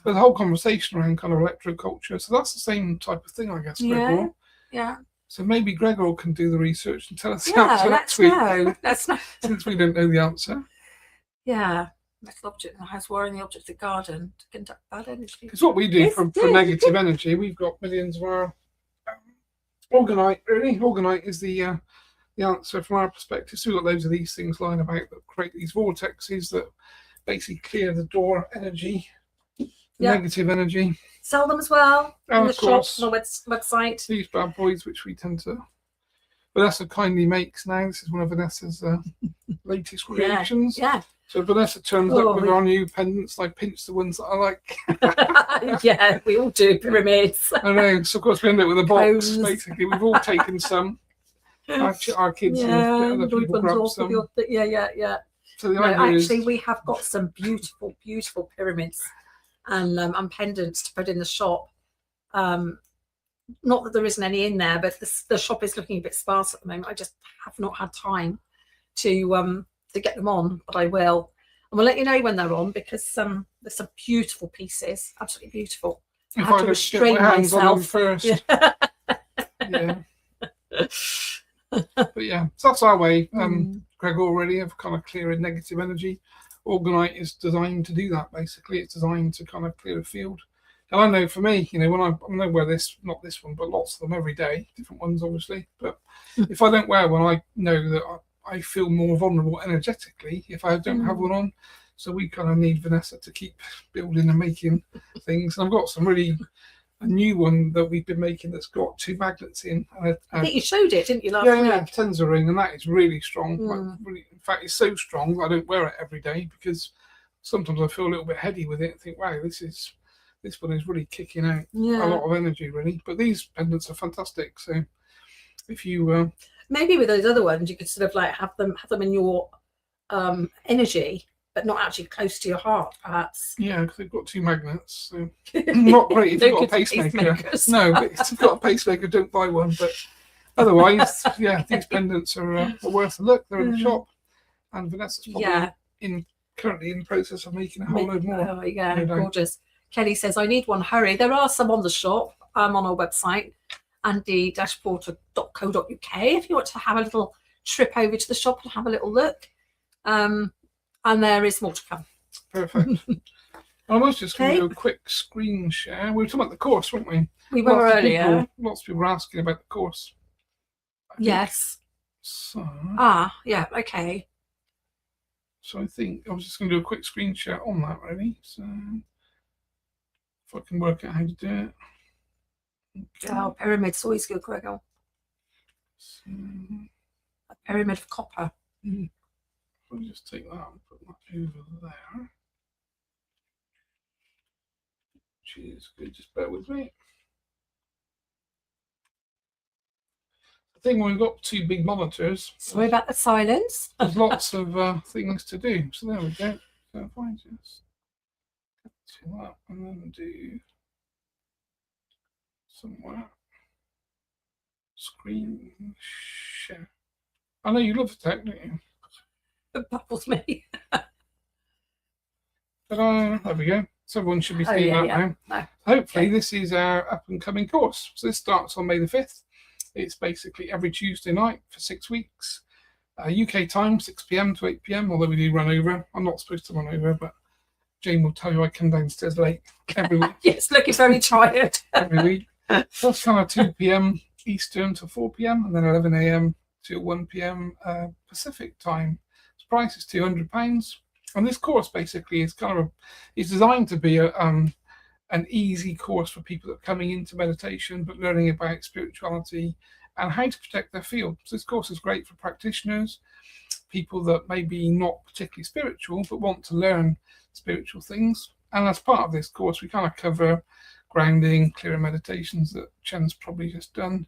There's a whole conversation around kind of electroculture, so that's the same type of thing, I guess. Gregor.
Yeah.
So maybe Gregor can do the research and tell us the answer next week.
Let's know.
Since we don't know the answer.
Yeah. Metal object in the house, wiring the object of the garden to conduct bad energy.
It's what we do for negative energy. We've got millions of our organite. Really, organite is the answer from our perspective. So we've got loads of these things lying about that create these vortexes that basically clear the door energy, negative energy.
Sell them as well in the shop,
course.
on the website.
These bad boys, which we tend to. Vanessa kindly makes now. This is one of Vanessa's latest creations.
Yeah.
So Vanessa turns up with our new pendants. I pinch the ones that I like.
Yeah, we all do pyramids.
I know. So of course we end up with a box. Basically, we've all taken some. Our kids and other people grab some.
Yeah.
So the idea
actually, we have got some beautiful pyramids and pendants to put in the shop. Not that there isn't any in there, but the shop is looking a bit sparse at the moment. I just have not had time to get them on, but I will. And we'll let you know when they're on, because there's some beautiful pieces, absolutely beautiful. I have to restrain myself
first. Yeah. But yeah, so that's our way. Gregor already of kind of clearing negative energy. Organite is designed to do that. Basically, it's designed to kind of clear a field. And I know for me, when I don't wear this, not this one, but lots of them every day, different ones obviously. But if I don't wear one, I know that I feel more vulnerable energetically if I don't have one on. So we kind of need Vanessa to keep building and making things. And I've got a new one that we've been making that's got 2 magnets in.
I think you showed it, didn't you, last week?
Yeah, Tenza ring, and that is really strong. Like, really, in fact, it's so strong that I don't wear it every day, because sometimes I feel a little bit heady with it and think, wow, this one is really kicking out a lot of energy, really. But these pendants are fantastic. So if you
maybe with those other ones, you could sort of like have them in your energy, but not actually close to your heart, perhaps.
Yeah, because they've got 2 magnets. So not great if you've got a pacemaker. No, but if you've got a pacemaker, don't buy one. But otherwise, these pendants are worth a look. They're in the shop, and Vanessa's probably currently in the process of making a whole load more.
Oh yeah, gorgeous. Kelly says, I need one, hurry. There are some on the shop, on our website, andy-porter.co.uk, if you want to have a little trip over to the shop and have a little look. And there is more to come.
Perfect. I was just going to do a quick screen share. We were talking about the course, weren't we?
We were earlier.
Lots of people were asking about the course.
Yes.
So.
Okay.
So I think I was just going to do a quick screen share on that, really. So if I can work out how to do it. Okay.
Oh, pyramid's always good, Gregor.
So,
a pyramid of copper.
I'll just take that and put that over there. Cheers, good. Just bear with me. The thing when we've got 2 big monitors.
Sorry about the silence.
There's lots of things to do. So there we go. So if I just do that and then do somewhere screen share. I know you love the tech, don't you?
It baffles me.
But there we go. So everyone should be
Oh,
seeing
yeah,
that
yeah.
now.
No.
Hopefully,
Okay.
this is our up and coming course. So this starts on May the 5th. It's basically every Tuesday night for 6 weeks. UK time, 6 p.m. to 8 p.m. Although we do run over. I'm not supposed to run over, but Jayne will tell you I come downstairs late every week.
Yes, looking very tired.
Every week. So that's kind of 2 p.m. Eastern to 4 p.m. and then 11 a.m. to 1 p.m. Pacific time. The price is £200. And this course basically is is designed to be an easy course for people that are coming into meditation but learning about spirituality and how to protect their field. So this course is great for practitioners, people that may be not particularly spiritual but want to learn spiritual things. And as part of this course, we kind of cover grounding, clearer meditations that Chen's probably just done.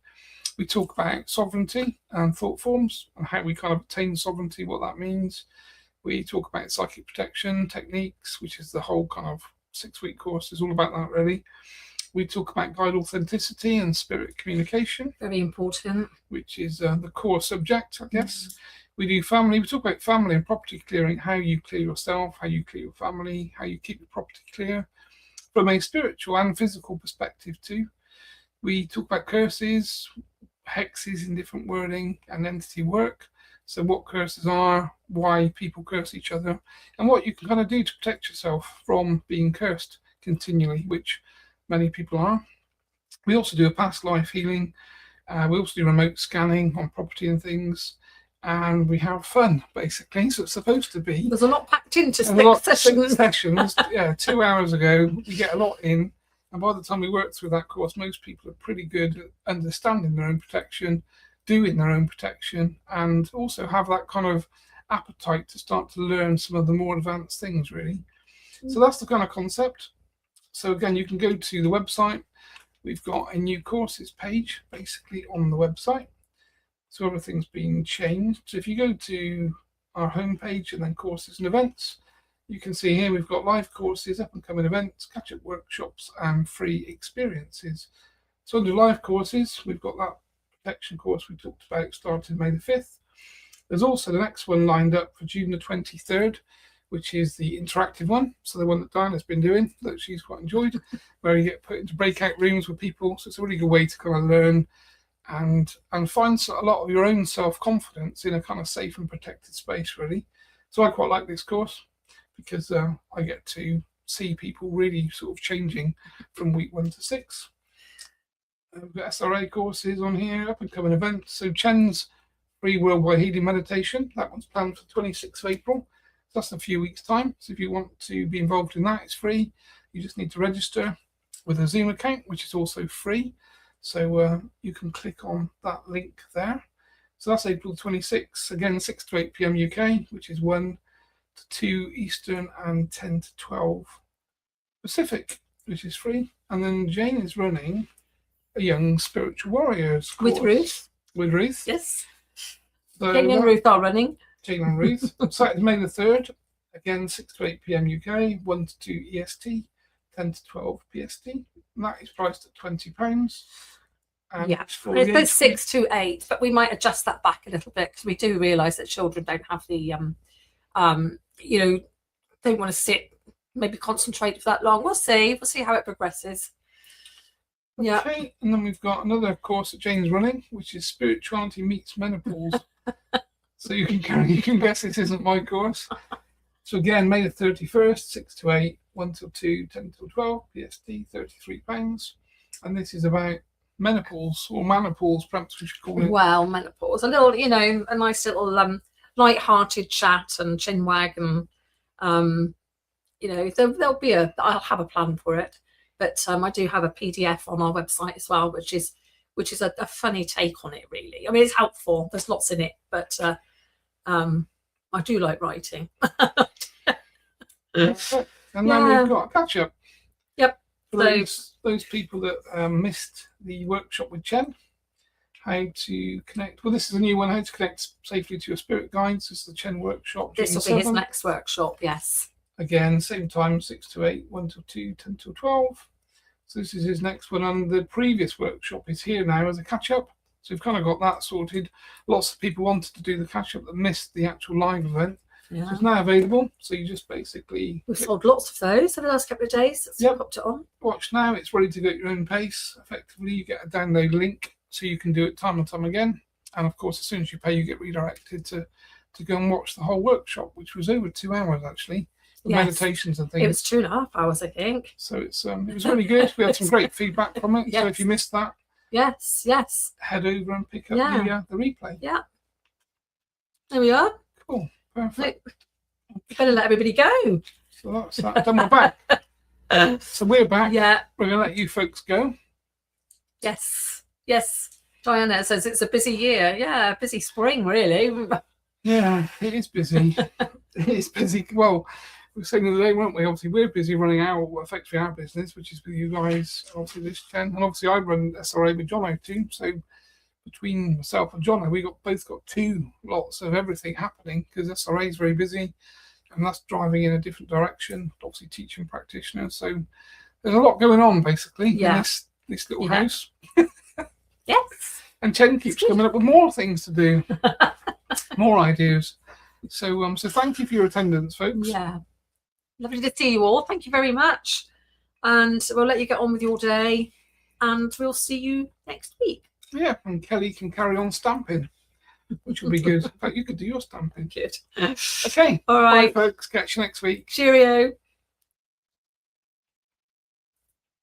We talk about sovereignty and thought forms and how we kind of attain sovereignty, what that means. We talk about psychic protection techniques, which is the whole kind of 6-week course is all about that really. We talk about guide authenticity and spirit communication.
Very important.
Which is the core subject, I guess. We do family. We talk about family and property clearing, how you clear yourself, how you clear your family, how you keep your property clear from a spiritual and physical perspective too. We talk about curses, hexes in different wording, and entity work. So what curses are, why people curse each other, and what you can kind of do to protect yourself from being cursed continually, which many people are. We also do a past life healing. We also do remote scanning on property and things. And we have fun, basically. So it's supposed to be.
There's a lot packed into 6 sessions.
6 sessions. Yeah, 2 hours ago, we get a lot in. And by the time we work through that course, most people are pretty good at understanding their own protection, doing their own protection, and also have that kind of appetite to start to learn some of the more advanced things, really. So that's the kind of concept. So again, you can go to the website. We've got a new courses page, basically, on the website. So everything's been changed. So if you go to our homepage and then courses and events, you can see here we've got live courses, up and coming events, catch-up workshops, and free experiences. So under live courses, we've got that protection course we talked about starting May the 5th. There's also the next one lined up for June the 23rd, which is the interactive one. So the one that Diana's been doing, that she's quite enjoyed, where you get put into breakout rooms with people. So it's a really good way to kind of learn and find a lot of your own self-confidence in a kind of safe and protected space, really. So I quite like this course because I get to see people really sort of changing from week 1 to 6. We've got SRA courses on here, up and coming events. So Chen's free worldwide healing meditation, that one's planned for 26th of April. So that's in a few weeks' time. So if you want to be involved in that, it's free. You just need to register with a Zoom account, which is also free. So you can click on that link there. So that's April 26th, again 6 to 8 p.m. UK, which is 1 to 2 Eastern and 10 to 12 Pacific, which is free. And then Jayne is running a Young Spiritual Warriors course.
With Ruth.
With Ruth.
Yes.
So
Jayne and Ruth are running.
Jayne and Ruth. Saturday, May the 3rd, again 6 to 8 p.m. UK, 1 to 2 EST, 10 to 12 PST. And that is priced at £20. And
Yeah, it says 6 to 8, but we might adjust that back a little bit because we do realise that children don't have the, don't want to sit, maybe concentrate for that long. We'll see how it progresses. Yeah.
Okay, and then we've got another course that Jayne's running, which is Spirituality Meets Menopause. So you can guess this isn't my course. So again, May the 31st, 6 to 8, 1 till 2, 10 till 12, PST, £33. And this is about menopause, or menopause, perhaps we should call it.
Well, menopause. A little, a nice little light-hearted chat and chin wag, and there'll be I'll have a plan for it. But I do have a PDF on our website as well, which is a funny take on it, really. I mean, it's helpful. There's lots in it, but I do like writing.
And then we've got a catch-up.
Yep.
For those people that missed the workshop with Chen, how to connect. Well, this is a new one, how to connect safely to your spirit guides. This is the Chen workshop.
This will be his next workshop, yes. Again,
same time, 6 to 8, 1 till 2, 10 till 12. So this is his next one, and the previous workshop is here now as a catch-up. So we've kind of got that sorted. Lots of people wanted to do the catch-up that missed the actual live event.
Yeah.
It's now available, so you just basically
We've sold lots of those over the last couple of days. That's
Yep.
popped it on.
watch now. It's ready to go at your own pace. Effectively, you get a download link, so you can do it time and time again. And of course, as soon as you pay, you get redirected to go and watch the whole workshop, which was over 2 hours actually. The
Yes.
meditations and things.
It was 2.5 hours, I think.
So it was really good. We had some great feedback from it. So
Yes.
if you missed that,
Yes, yes.
head over and pick up
Yeah.
the replay.
Yeah. There we are.
Cool. Perfect.
You better let everybody go.
So that's that. Then we're back. So we're back.
Yeah.
We're going to let you folks go.
Yes. Yes. Diana says it's a busy year. Yeah, busy spring, really.
Yeah, it is busy. It is busy. Well, we were saying the other day, weren't we? Obviously, we're busy running effectively our business, which is with you guys, obviously this Chen. And obviously, I run SRA with Jono too. So between myself and Jono, we both got 2 lots of everything happening because SRA is very busy and that's driving in a different direction, obviously teaching practitioners. So there's a lot going on basically in this little house.
Yes.
And Chen keeps coming up with more things to do, more ideas. So so thank you for your attendance, folks.
Yeah. Lovely to see you all. Thank you very much. And we'll let you get on with your day. And we'll see you next week.
Yeah, and Kelly can carry on stamping, which will be good. In fact, you could do your stamping.
Good.
Okay.
All right.
Bye, folks. Catch you next week.
Cheerio.